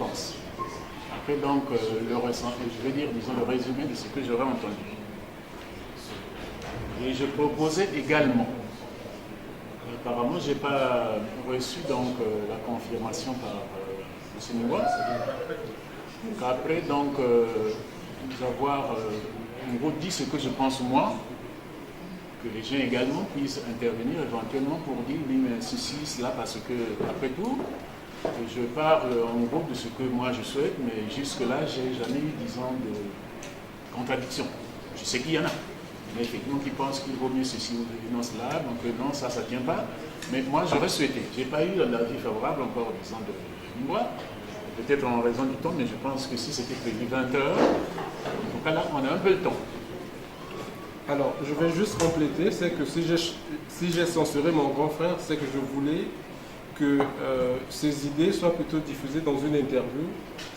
pense. Après, donc, je vais dire, disons, le résumé de ce que j'aurais entendu. Et je proposais également, apparemment, je n'ai pas reçu donc, la confirmation par M. Niwa, qu'après, donc, nous avoir en gros dit ce que je pense moi, que les gens également puissent intervenir éventuellement pour dire oui mais ceci, cela, parce que après tout, je parle en gros de ce que moi je souhaite, mais jusque-là, j'ai jamais eu, disons, de contradiction. Je sais qu'il y en a, mais effectivement qui pensent qu'il vaut mieux ceci ou non cela, donc non, ça ne tient pas. Mais moi j'aurais souhaité, je n'ai pas eu l'avis favorable encore, disons, de moi, peut-être en raison du temps, mais je pense que si c'était prévu 20 heures, en tout cas là, on a un peu le temps. Alors, je vais juste compléter, c'est que si j'ai censuré mon grand frère, c'est que je voulais que ces idées soient plutôt diffusées dans une interview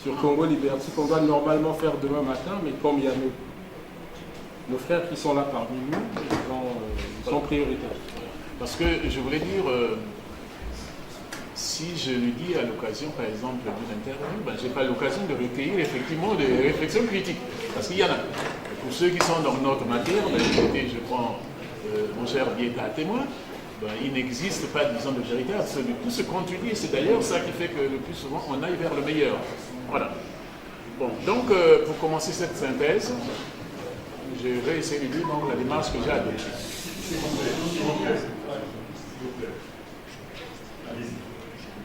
sur Congo Liberty, qu'on doit normalement faire demain matin, mais comme il y a nos frères qui sont là parmi nous, ils sont prioritaires. Parce que je voulais dire, si je le dis à l'occasion, par exemple, d'une interview, ben, je n'ai pas l'occasion de recueillir effectivement des réflexions critiques, parce qu'il y en a. Pour ceux qui sont dans notre matière, ben, je prends mon cher Bieta à témoin, ben, il n'existe pas, disons, de vérité absolue. Tout se contredit, et c'est d'ailleurs ça qui fait que le plus souvent, on aille vers le meilleur. Voilà. Bon, donc, pour commencer cette synthèse, je vais essayer de dire donc, la démarche que j'ai adoptée.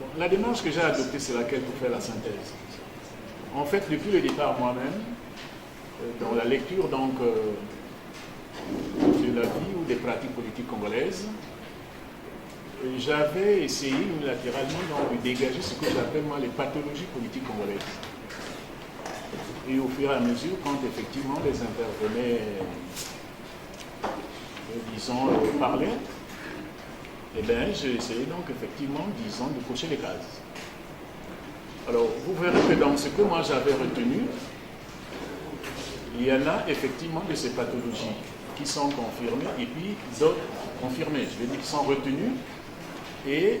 Bon, la démarche que j'ai adoptée, c'est laquelle pour faire la synthèse. En fait, depuis le départ moi-même, dans la lecture donc, de la vie ou des pratiques politiques congolaises, j'avais essayé unilatéralement donc, de dégager ce que j'appelle moi les pathologies politiques congolaises. Et au fur et à mesure, quand effectivement les intervenants, disons, parlaient, eh bien, j'ai essayé donc effectivement, disons, de cocher les cases. Alors, vous verrez que dans ce que moi j'avais retenu, il y en a effectivement de ces pathologies qui sont confirmées et puis d'autres confirmées, je veux dire qui sont retenues et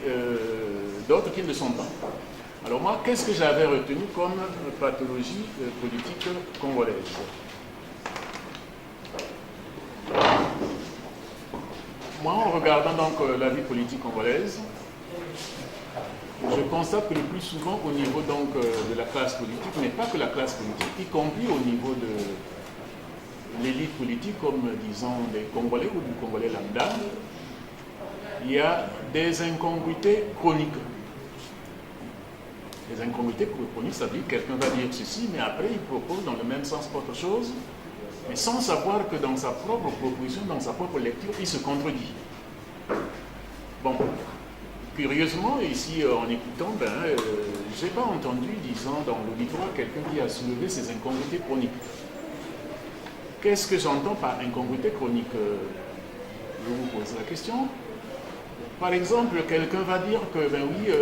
d'autres qui ne le sont pas. Alors moi, qu'est-ce que j'avais retenu comme pathologie politique congolaise? Moi, en regardant donc la vie politique congolaise, je constate que le plus souvent au niveau donc, de la classe politique, mais pas que la classe politique, y compris au niveau de l'élite politique, comme disons des Congolais ou du Congolais lambda, il y a des incongruités chroniques. Les incongruités chroniques, ça veut dire que quelqu'un va dire ceci, mais après il propose dans le même sens autre chose, mais sans savoir que dans sa propre proposition, dans sa propre lecture, il se contredit. Bon. Curieusement, ici, en écoutant, ben, je n'ai pas entendu, disons, dans l'auditoire, quelqu'un qui a soulevé ces incongruités chroniques. Qu'est-ce que j'entends par incongruité chronique? Je vous pose la question. Par exemple, quelqu'un va dire que, ben oui,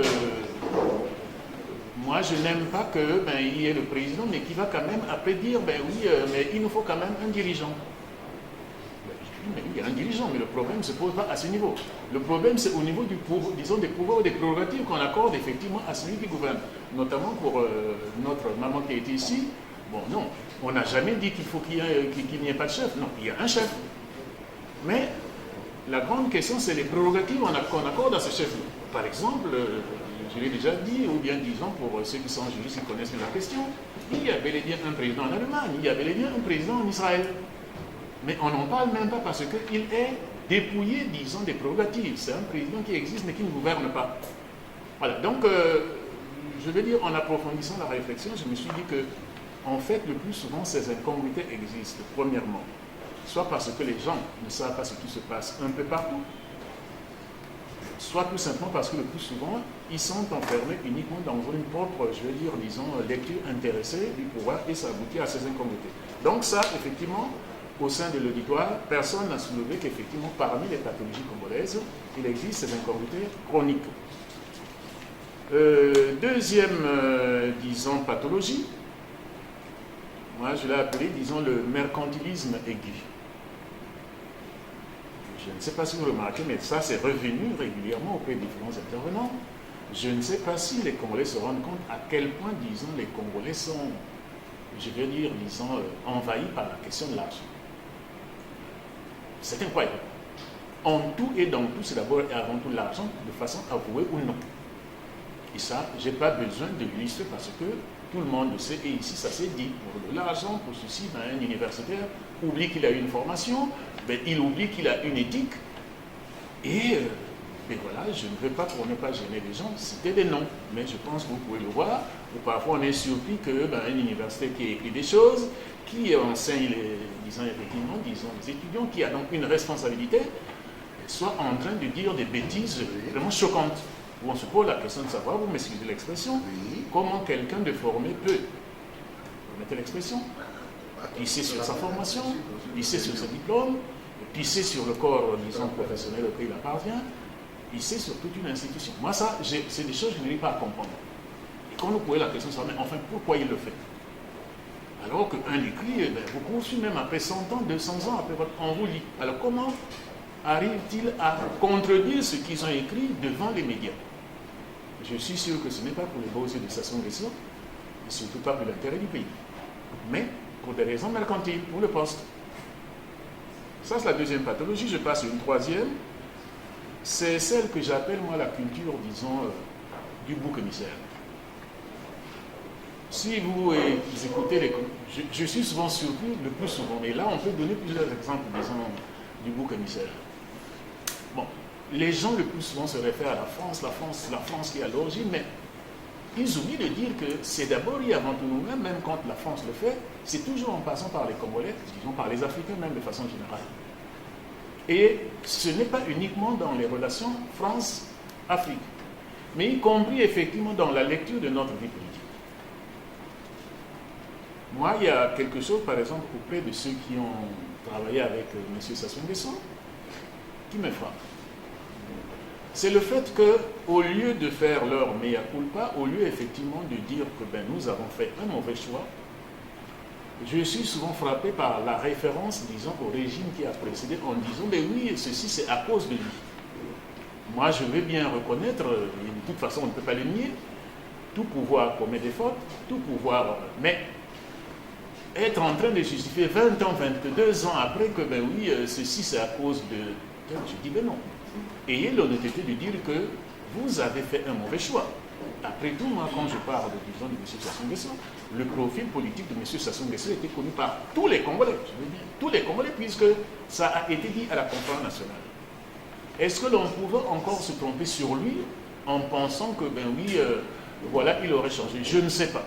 moi je n'aime pas que ben, il y ait le président, mais qui va quand même après dire, ben oui, mais il nous faut quand même un dirigeant. Mais il y a un dirigeant, mais le problème ne se pose pas à ce niveau. Le problème, c'est au niveau du disons, des pouvoirs ou des prérogatives qu'on accorde effectivement à celui qui gouverne. Notamment pour notre maman qui a été ici. Bon, non, on n'a jamais dit qu'il faut qu'il n'y ait pas de chef. Non, il y a un chef. Mais la grande question, c'est les prérogatives qu'on accorde à ce chef-là. Par exemple, je l'ai déjà dit, ou bien disons pour ceux qui sont juristes qui connaissent la question, il y a bel et bien un président en Allemagne, il y a bel et bien un président en Israël. Mais on n'en parle même pas parce qu'il est dépouillé, disons, des prérogatives. C'est un président qui existe mais qui ne gouverne pas. Voilà, donc, je veux dire, en approfondissant la réflexion, je me suis dit que, en fait, le plus souvent, ces incongruités existent, premièrement. Soit parce que les gens ne savent pas ce qui se passe un peu partout, soit tout simplement parce que le plus souvent, ils sont enfermés uniquement dans une propre, je veux dire, disons, lecture intéressée du pouvoir et ça aboutit à ces incongruités. Donc ça, effectivement, au sein de l'auditoire, personne n'a soulevé qu'effectivement, parmi les pathologies congolaises, il existe ces incongruités chroniques. Deuxième, disons, pathologie, moi je l'ai appelé, disons, le mercantilisme aigu. Je ne sais pas si vous remarquez, mais ça c'est revenu régulièrement auprès des différents intervenants. Je ne sais pas si les Congolais se rendent compte à quel point, disons, les Congolais sont, je veux dire, disons, envahis par la question de l'argent. C'est incroyable. En tout et dans tout, c'est d'abord et avant tout l'argent, de façon avouée ou non. Et ça, je n'ai pas besoin de l'illustrer parce que tout le monde le sait, et ici ça s'est dit. Pour de l'argent, pour ceci, ben, un universitaire oublie qu'il a une formation, ben, il oublie qu'il a une éthique, et voilà, je ne veux pas, pour ne pas gêner les gens, citer des noms, mais je pense que vous pouvez le voir, ou parfois on est surpris que ben, une université qui écrit des choses, qui enseigne disons, effectivement, disons, les étudiants, qui a donc une responsabilité, soit en train de dire des bêtises vraiment choquantes, où on se pose la question de savoir, vous m'excusez l'expression, comment quelqu'un de formé peut, vous mettez l'expression, pisser sur sa formation, pisser sur ses diplômes, pisser sur le corps, disons, professionnel auquel il appartient, pisser sur toute une institution. Moi, ça, c'est des choses que je n'arrive pas à comprendre. Et quand vous posez la question, mais enfin, pourquoi il le fait? Alors qu'un écrit, vous poursuivez même après 100 ans, 200 ans, après on vous lit. Alors comment arrive-t-il à contredire ce qu'ils ont écrit devant les médias? Je suis sûr que ce n'est pas pour les beaux yeux de Sassou Nguesso, et surtout pas pour l'intérêt du pays, mais pour des raisons mercantiles, pour le poste. Ça, c'est la deuxième pathologie. Je passe à une troisième. C'est celle que j'appelle, moi, la culture, disons, du bouc émissaire. Si vous écoutez les... Je suis souvent surpris, le plus souvent, mais là, on peut donner plusieurs exemples, disons, du bouc émissaire. Bon, les gens le plus souvent se réfèrent à la France qui est à l'origine, mais ils oublient de dire que c'est d'abord et avant tout nous-mêmes, même quand la France le fait, c'est toujours en passant par les Congolais, disons par les Africains même de façon générale. Et ce n'est pas uniquement dans les relations France-Afrique, mais y compris effectivement dans la lecture de notre vie politique. Moi, il y a quelque chose, par exemple, auprès de ceux qui ont travaillé avec M. Sassou Nguesso, qui me frappe. C'est le fait qu'au lieu de faire leur mea culpa, au lieu effectivement de dire que ben, nous avons fait un mauvais choix, je suis souvent frappé par la référence, disons, au régime qui a précédé en disant, mais oui, ceci c'est à cause de lui. Moi, je veux bien reconnaître, et de toute façon on ne peut pas le nier, tout pouvoir commet des fautes, tout pouvoir, mais être en train de justifier 20 ans, 22 ans après que, ben oui, ceci c'est à cause de... Je dis, ben non. Ayez l'honnêteté de dire que vous avez fait un mauvais choix. Après tout, moi, quand je parle, disons, de M. Sassou Nguesso, le profil politique de M. Sassou Nguesso était connu par tous les Congolais, je veux dire, tous les Congolais, puisque ça a été dit à la conférence nationale. Est-ce que l'on pouvait encore se tromper sur lui en pensant que, ben oui, voilà, il aurait changé? Je ne sais pas.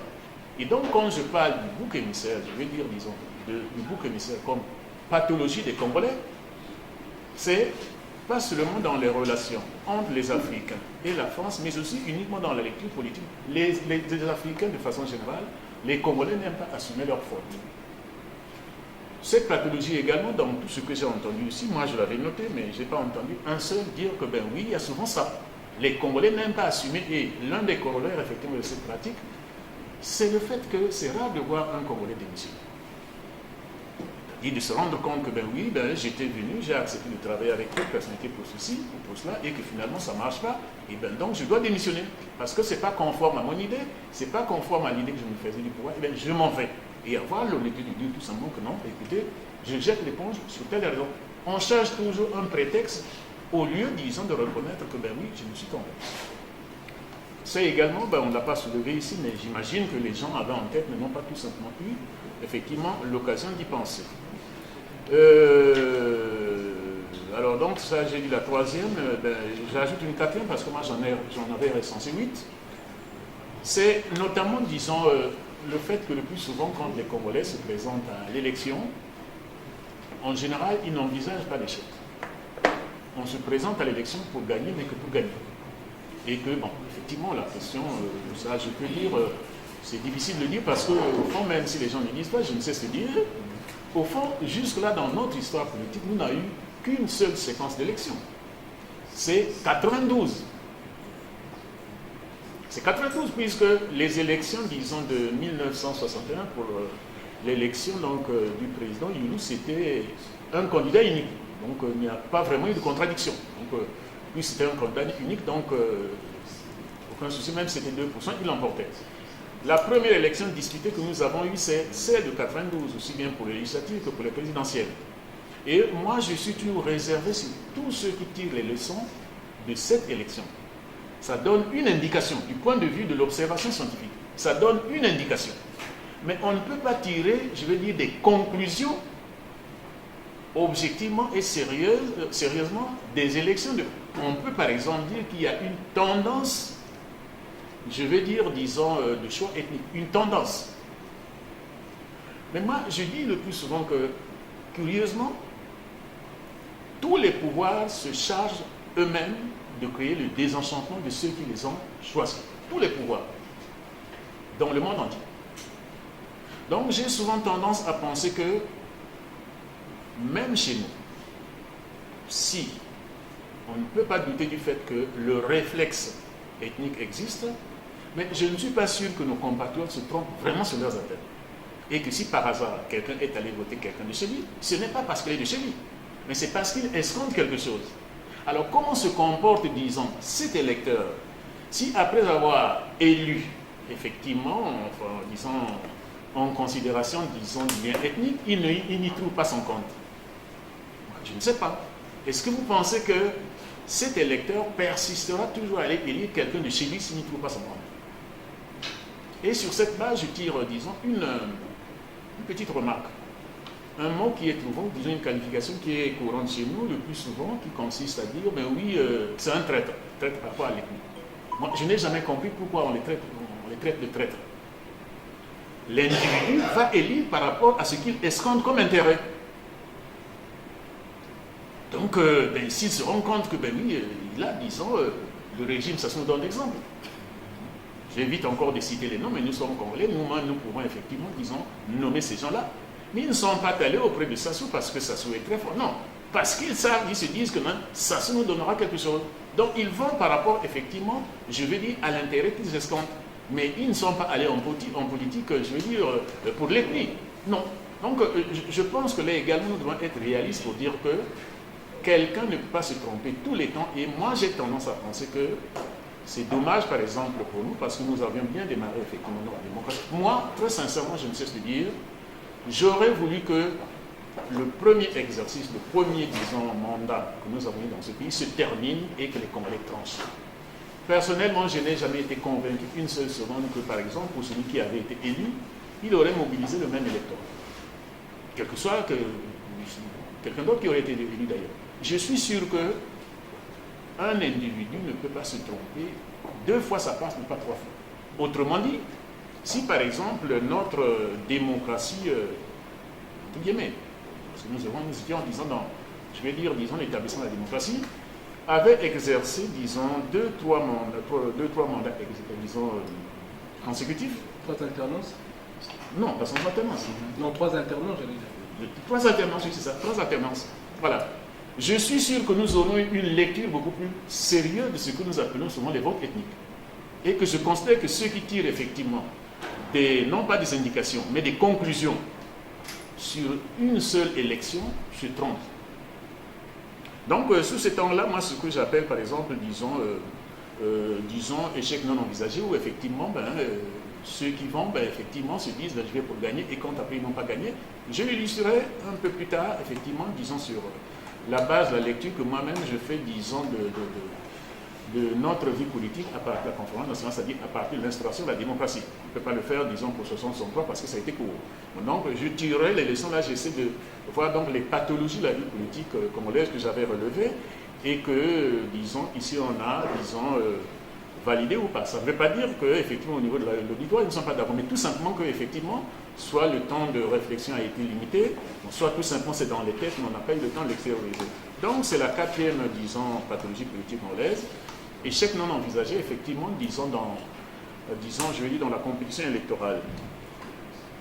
Et donc, quand je parle du bouc émissaire, je veux dire, disons, du bouc émissaire comme pathologie des Congolais, c'est pas seulement dans les relations entre les Africains et la France, mais aussi uniquement dans la lecture politique. Les Africains, de façon générale, les Congolais n'aiment pas assumer leurs fautes. Cette pathologie également, dans tout ce que j'ai entendu ici, moi je l'avais noté, mais je n'ai pas entendu un seul dire que, ben oui, il y a souvent ça. Les Congolais n'aiment pas assumer, et l'un des corollaires, effectivement, de cette pratique, c'est le fait que c'est rare de voir un Congolais démissionner. Et de se rendre compte que, ben oui, ben, j'étais venu, j'ai accepté de travailler avec telle personnalité pour ceci ou pour cela, et que finalement ça ne marche pas, et ben donc je dois démissionner. Parce que ce n'est pas conforme à mon idée, ce n'est pas conforme à l'idée que je me faisais du pouvoir, et bien je m'en vais. Et avoir l'honnêteté de dire tout simplement que non, écoutez, je jette l'éponge sur telle raison. On cherche toujours un prétexte au lieu, disons, de reconnaître que, ben oui, je me suis trompé. C'est également, ben, on ne l'a pas soulevé ici, mais j'imagine que les gens avaient en tête, mais n'ont pas tout simplement eu, effectivement, l'occasion d'y penser. Alors donc, ça j'ai dit la troisième, ben, j'ajoute une quatrième parce que moi j'en avais recensé 8. C'est notamment, disons, le fait que le plus souvent, quand les Congolais se présentent à l'élection, en général, ils n'envisagent pas l'échec. On se présente à l'élection pour gagner, mais que pour gagner. Et que, bon, effectivement, la question, ça je peux dire, c'est difficile de le dire parce qu'au fond, même si les gens ne disent pas, je ne sais ce dire, au fond, jusque-là, dans notre histoire politique, nous n'avons eu qu'une seule séquence d'élections. C'est 92. C'est 92, puisque les élections, disons, de 1961, pour l'élection du président Youlou, c'était un candidat unique. Donc, il n'y a pas vraiment eu de contradiction. Donc, puis c'était un candidat unique, donc, au aucun souci, même si c'était 2%, il l'emportait. La première élection disputée que nous avons eue, c'est celle de 92, aussi bien pour les législatives que pour les présidentielles. Et moi, je suis toujours réservé sur tous ceux qui tirent les leçons de cette élection. Ça donne une indication du point de vue de l'observation scientifique. Ça donne une indication. Mais on ne peut pas tirer, je veux dire, des conclusions objectivement et sérieusement des élections. On peut par exemple dire qu'il y a une tendance, je veux dire, disons, de choix ethnique. Une tendance. Mais moi, je dis le plus souvent que, curieusement, tous les pouvoirs se chargent eux-mêmes de créer le désenchantement de ceux qui les ont choisis. Tous les pouvoirs. Dans le monde entier. Donc j'ai souvent tendance à penser que, même chez nous, si on ne peut pas douter du fait que le réflexe ethnique existe, mais je ne suis pas sûr que nos compatriotes se trompent vraiment sur leurs attentes. Et que si par hasard quelqu'un est allé voter quelqu'un de chez lui, ce n'est pas parce qu'il est de chez lui, mais c'est parce qu'il escompte quelque chose. Alors comment se comporte, disons, cet électeur, si après avoir élu, effectivement, enfin, disons, en considération, disons, du lien ethnique, il n'y trouve pas son compte? Je ne sais pas. Est-ce que vous pensez que cet électeur persistera toujours à aller élire quelqu'un de chez lui s'il n'y trouve pas son compte? Et sur cette base, je tire, disons, une petite remarque. Un mot qui est souvent, disons, une qualification qui est courante chez nous le plus souvent, qui consiste à dire, ben oui, c'est un traître par rapport à l'ethnie. Moi, je n'ai jamais compris pourquoi on les traite de traîtres. L'individu va élire par rapport à ce qu'il escompte comme intérêt. Donc, s'il se rend compte que, ben oui, il a, disons, le régime, ça nous donne l'exemple. J'évite encore de citer les noms, mais nous sommes congolais, nous pouvons effectivement, disons, nommer ces gens-là. Mais ils ne sont pas allés auprès de Sassou parce que Sassou est très fort. Non, parce qu'ils savent, ils se disent que non, Sassou nous donnera quelque chose. Donc, ils vont par rapport, effectivement, je veux dire, à l'intérêt qu'ils escomptent. Mais ils ne sont pas allés en politique, je veux dire, pour l'ethnie. Non. Donc, je pense que là également, nous devons être réalistes pour dire que quelqu'un ne peut pas se tromper tous les temps. Et moi, j'ai tendance à penser que c'est dommage, par exemple, pour nous, parce que nous avions bien démarré, effectivement, dans la démocratie. Moi, très sincèrement, je ne cesse de dire, j'aurais voulu que le premier exercice, le premier, disons, mandat que nous avons eu dans ce pays se termine et que les Congolais tranchent. Personnellement, je n'ai jamais été convaincu une seule seconde que, par exemple, pour celui qui avait été élu, il aurait mobilisé le même électorat. Quel que soit quelqu'un d'autre qui aurait été élu d'ailleurs. Je suis sûr qu'un individu ne peut pas se tromper. 2 fois ça passe, mais pas 3 fois. Autrement dit, si par exemple notre démocratie, tout guillemets, parce que nous étions, disons, je vais dire, disons, l'établissement de la démocratie, avait exercé, disons, 2-3 mandats, disons, consécutifs. 3 alternances? Non, pas sans alternance. Non, 3 alternances, j'allais dire. 3 alternances, oui, c'est ça, 3 alternances. Voilà. Je suis sûr que nous aurons une lecture beaucoup plus sérieuse de ce que nous appelons souvent les votes ethniques. Et que je considère que ceux qui tirent effectivement non pas des indications, mais des conclusions sur une seule élection se trompent. Donc, sous ces temps-là, moi, ce que j'appelle, par exemple, disons, échec non envisagé, où effectivement, ceux qui vont, effectivement, se disent, je vais pour gagner, et quand après ils n'ont pas gagné, je l'illustrerai un peu plus tard, effectivement, disons, sur la base de la lecture que moi-même je fais, disons, de notre vie politique à partir de la conférence nationale, c'est-à-dire à partir de l'instauration de la démocratie. On ne peut pas le faire, disons, pour 63 parce que ça a été court. Donc, je tirerai les leçons, là, j'essaie de voir donc les pathologies de la vie politique congolaise que j'avais relevées et que, disons, ici on a, disons, validé ou pas. Ça ne veut pas dire qu'effectivement, au niveau de l'auditoire, ils ne sont pas d'accord, mais tout simplement qu'effectivement, soit le temps de réflexion a été limité, soit tout simplement c'est dans les têtes, mais on n'a pas eu le temps de l'extérioriser. Donc, c'est la 4e, disons, pathologie politique congolaise. Échec non envisagé, effectivement, disons, je vais dire, dans la compétition électorale.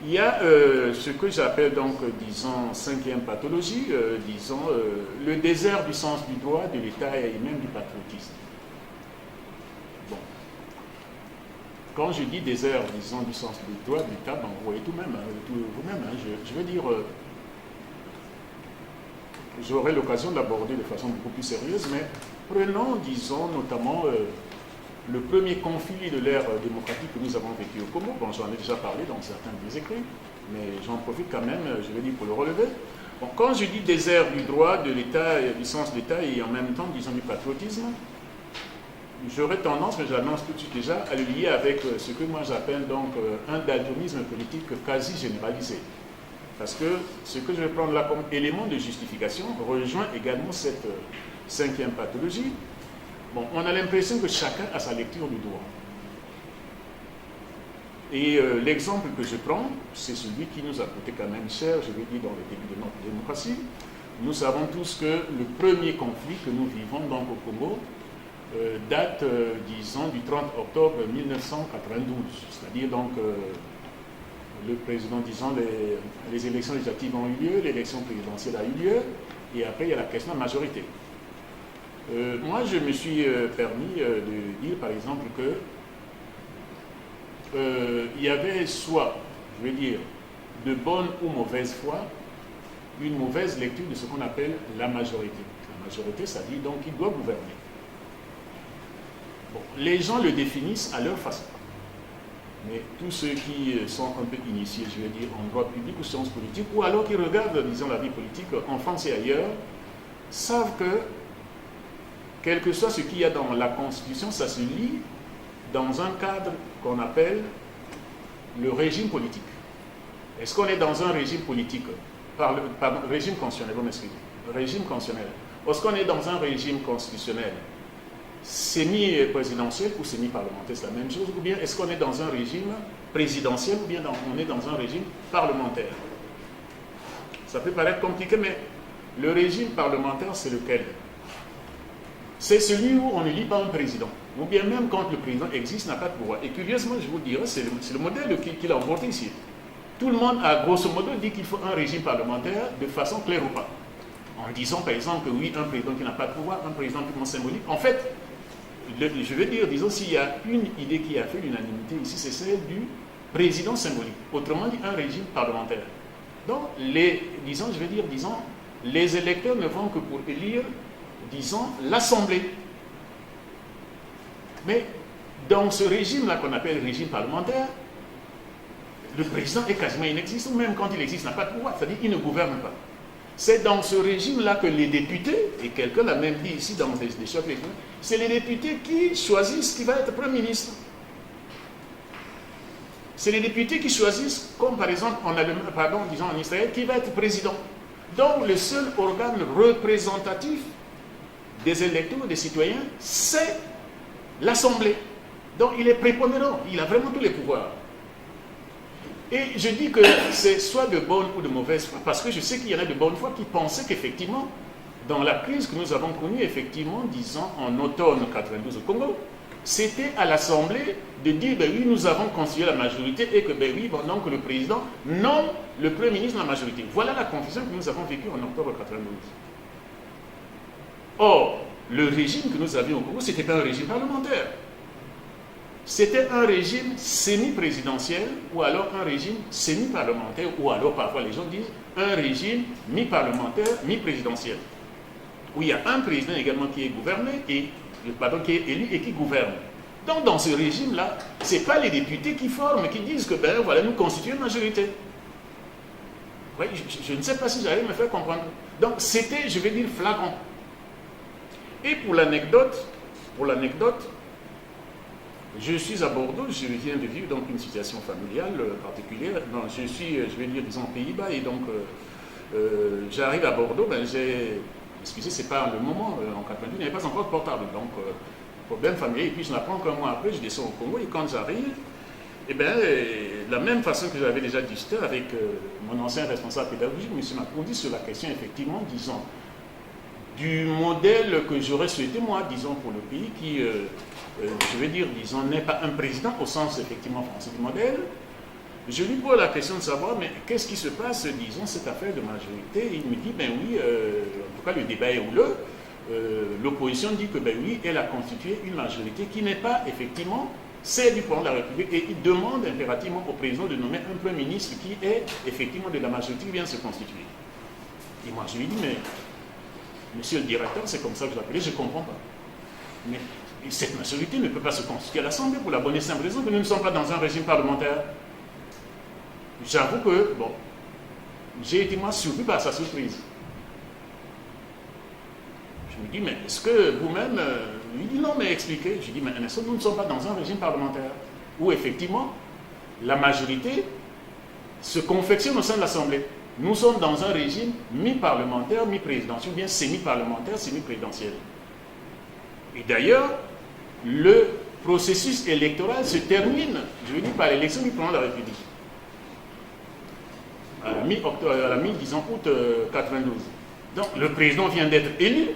Il y a ce que j'appelle donc, disons, 5e pathologie, disons, le désert du sens du droit, de l'État et même du patriotisme. Bon. Quand je dis désert, disons, du sens du droit, de l'État, vous voyez tout même, vous-même, je veux dire, j'aurai l'occasion d'aborder de façon beaucoup plus sérieuse, mais prenons, disons, notamment le premier conflit de l'ère démocratique que nous avons vécu au Congo. Bon, j'en ai déjà parlé dans certains des écrits, mais j'en profite quand même, je vais dire, pour le relever. Bon, quand je dis des airs du droit, de l'État, du sens de l'État et en même temps, disons, du patriotisme, j'aurais tendance, mais j'annonce tout de suite déjà, à le lier avec ce que moi j'appelle donc un daltonisme politique quasi généralisé. Parce que ce que je vais prendre là comme élément de justification rejoint également cette cinquième pathologie. Bon, on a l'impression que chacun a sa lecture du droit. Et l'exemple que je prends, c'est celui qui nous a coûté quand même cher, je vais dire, dans le début de notre démocratie. Nous savons tous que le premier conflit que nous vivons donc au Congo date, disons, du 30 octobre 1992. C'est-à-dire donc, le président, disons, les élections législatives ont eu lieu, l'élection présidentielle a eu lieu, et après il y a la question de majorité. Moi, je me suis permis de dire, par exemple, que il y avait soit, je vais dire, de bonne ou mauvaise foi, une mauvaise lecture de ce qu'on appelle la majorité. La majorité, ça dit donc qu'il doit gouverner. Bon, les gens le définissent à leur façon. Mais tous ceux qui sont un peu initiés, je vais dire, en droit public ou sciences politiques, ou alors qui regardent, disons, la vie politique en France et ailleurs, savent que, quel que soit ce qu'il y a dans la Constitution, ça se lit dans un cadre qu'on appelle le régime politique. Est-ce qu'on est dans un régime politique, pardon, régime constitutionnel, vous m'excusez, régime constitutionnel. Est-ce qu'on est dans un régime constitutionnel semi-présidentiel ou semi-parlementaire, c'est la même chose, ou bien est-ce qu'on est dans un régime présidentiel ou bien on est dans un régime parlementaire? Ça peut paraître compliqué, mais le régime parlementaire, c'est lequel? C'est celui où on ne lit pas un président, ou bien même quand le président existe, n'a pas de pouvoir. Et curieusement, je vous dirais, c'est le modèle qu'il a emporté ici. Tout le monde a grosso modo dit qu'il faut un régime parlementaire de façon claire ou pas. En disant par exemple que oui, un président qui n'a pas de pouvoir, un président purement symbolique. En fait, je veux dire, disons, s'il y a une idée qui a fait l'unanimité ici, c'est celle du président symbolique. Autrement dit, un régime parlementaire. Donc, disons, je veux dire, disons, les électeurs ne vont que pour élire, disons, l'Assemblée. Mais dans ce régime-là qu'on appelle régime parlementaire, le président est quasiment inexistant, même quand il existe, il n'a pas de pouvoir, c'est-à-dire qu'il ne gouverne pas. C'est dans ce régime-là que les députés, et quelqu'un l'a même dit ici dans des chocs, c'est les députés qui choisissent qui va être Premier ministre. C'est les députés qui choisissent, comme par exemple disons en Israël, qui va être président. Donc le seul organe représentatif des électeurs, des citoyens, c'est l'Assemblée. Donc il est prépondérant, il a vraiment tous les pouvoirs. Et je dis que c'est soit de bonne ou de mauvaise foi, parce que je sais qu'il y en a de bonne foi qui pensaient qu'effectivement, dans la crise que nous avons connue, effectivement, disons en automne 92 au Congo, c'était à l'Assemblée de dire, ben oui, nous avons constitué la majorité et que, ben oui, bon, donc le président nomme le Premier ministre de la majorité. Voilà la confusion que nous avons vécue en octobre 92. Or, le régime que nous avions au Congo, ce n'était pas un régime parlementaire. C'était un régime semi-présidentiel ou alors un régime semi-parlementaire ou alors parfois les gens disent un régime mi-parlementaire, mi-présidentiel. Où il y a un président également qui est gouverné qui est élu et qui gouverne. Donc dans ce régime-là, ce n'est pas les députés qui forment, qui disent que ben voilà, nous constituons une majorité. Oui, je ne sais pas si j'arrive à me faire comprendre. Donc c'était, je vais dire, flagrant. Et pour l'anecdote, je suis à Bordeaux, je viens de vivre donc une situation familiale particulière. Donc, je suis, je vais dire, disons, aux Pays-Bas, et donc j'arrive à Bordeaux, excusez, c'est pas le moment, en 92, il n'y avait pas encore de portable, donc problème familier, et puis je l'apprends qu'un mois après, je descends au Congo, et quand j'arrive, la même façon que j'avais déjà discuté avec mon ancien responsable pédagogique, M. Macondi, sur la question, effectivement, disons, du modèle que j'aurais souhaité, moi, disons, pour le pays qui, je vais dire, disons, n'est pas un président au sens, effectivement, français du modèle. Je lui pose la question de savoir, mais qu'est-ce qui se passe, disons, cette affaire de majorité? Et il me dit, ben oui, en tout cas, le débat est houleux. L'opposition dit que, ben oui, elle a constitué une majorité qui n'est pas, effectivement, celle du président de la République. Et il demande impérativement au président de nommer un Premier ministre qui est, effectivement, de la majorité qui vient se constituer. Et moi, je lui dis, mais... Monsieur le directeur, c'est comme ça que je l'appelais, je ne comprends pas. Mais Et cette majorité ne peut pas se constituer à l'Assemblée pour la bonne et simple raison que nous ne sommes pas dans un régime parlementaire. J'avoue que, bon, j'ai été moi surpris par sa surprise. Je me dis, mais est-ce que vous-même, il dit non, mais expliquez. Je dis, mais nous ne sommes pas dans un régime parlementaire où effectivement la majorité se confectionne au sein de l'Assemblée. Nous sommes dans un régime mi-parlementaire, mi-présidentiel, ou bien semi-parlementaire, semi-présidentiel. Et d'ailleurs, le processus électoral se termine, je veux dire, par l'élection du président de la République. À la mi-disons, août 92. Donc, le président vient d'être élu.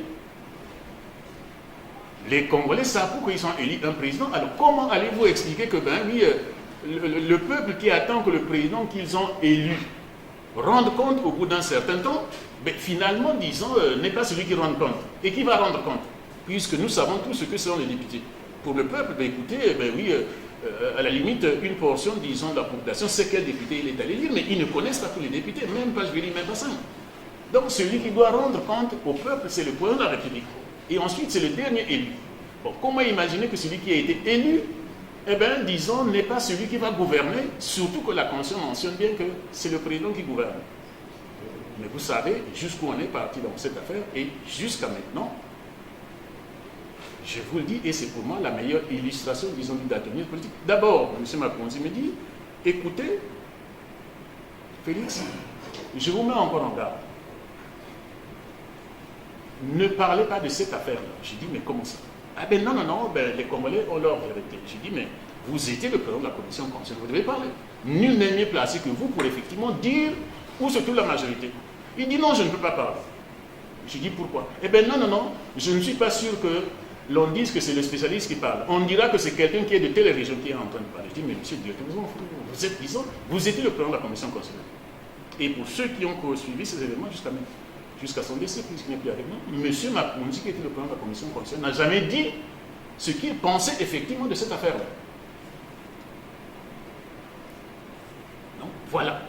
Les Congolais savent pourquoi ils sont élus un président. Alors, comment allez-vous expliquer que, ben oui, le peuple qui attend que le président qu'ils ont élu rende compte au bout d'un certain temps, ben, finalement, disons, n'est pas celui qui rend compte. Et qui va rendre compte? Puisque nous savons tous ce que sont les députés. Pour le peuple, ben, écoutez, ben oui, à la limite, une portion, disons, de la population sait quel député il est allé lire, mais ils ne connaissent pas tous les députés, même pas, je vais dire, même pas ça. Donc, celui qui doit rendre compte au peuple, c'est le président de la République. Et ensuite, c'est le dernier élu. Bon, comment imaginer que celui qui a été élu, eh bien, disons, n'est pas celui qui va gouverner, surtout que la Constitution mentionne bien que c'est le président qui gouverne. Mais vous savez jusqu'où on est parti dans cette affaire, et jusqu'à maintenant, je vous le dis, et c'est pour moi la meilleure illustration, disons, du datonisme politique. D'abord, M. Maponzi me dit, écoutez, Félix, je vous mets encore en garde. Ne parlez pas de cette affaire-là. J'ai dit, mais comment ça? Ah ben non, ben, les Congolais ont leur vérité. J'ai dit, mais vous étiez le président de la commission constitutionnelle, vous devez parler. Nul n'est mieux placé que vous pour effectivement dire où se trouve la majorité. Il dit, non, je ne peux pas parler. J'ai dit, pourquoi? Eh bien non, je ne suis pas sûr que l'on dise que c'est le spécialiste qui parle. On dira que c'est quelqu'un qui est de telle région qui est en train de parler. Je dis, mais monsieur le directeur, vous êtes, disons, vous étiez le président de la commission constitutionnelle. Et pour ceux qui ont suivi ces événements jusqu'à son décès, puisqu'il n'est plus avec nous, monsieur Maponzi, qui était le président de la commission constitutionnelle, n'a jamais dit ce qu'il pensait effectivement de cette affaire-là. Donc, voilà.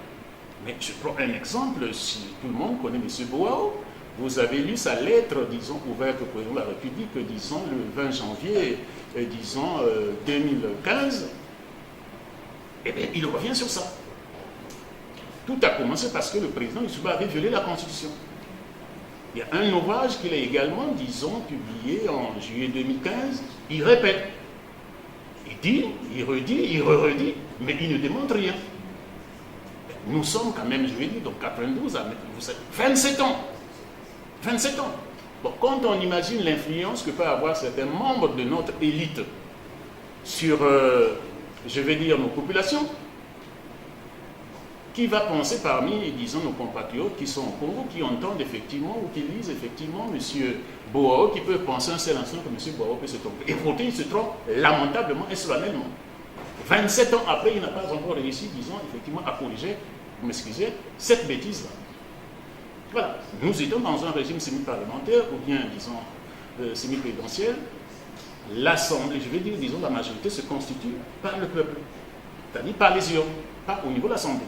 Mais je prends un exemple, si tout le monde connaît M. Boao, vous avez lu sa lettre, disons, ouverte au président de la République, disons, le 20 janvier, disons, 2015. Eh bien, il revient sur ça. Tout a commencé parce que le président Youssouba avait violé la Constitution. Il y a un ouvrage qu'il a également, disons, publié en juillet 2015. Il répète. Il dit, il redit, il redit, mais il ne démontre rien. Nous sommes quand même, je vais dire, donc 92 à 27 ans. 27 ans. Bon, quand on imagine l'influence que peuvent avoir certains membres de notre élite sur, je vais dire, nos populations, qui va penser parmi, disons, nos compatriotes qui sont au Congo, qui entendent effectivement ou qui lisent effectivement M. Boao, qui peut penser un seul instant que M. Boao peut se tromper. Et pourtant, il se trompe lamentablement et solennellement. 27 ans après, il n'a pas encore réussi, disons, effectivement, à corriger, vous m'excusez, cette bêtise-là. Voilà. Nous étions dans un régime semi-parlementaire, ou bien, disons, semi-présidentiel. L'Assemblée, je vais dire, disons, la majorité se constitue par le peuple, c'est-à-dire par les urnes, pas au niveau de l'Assemblée.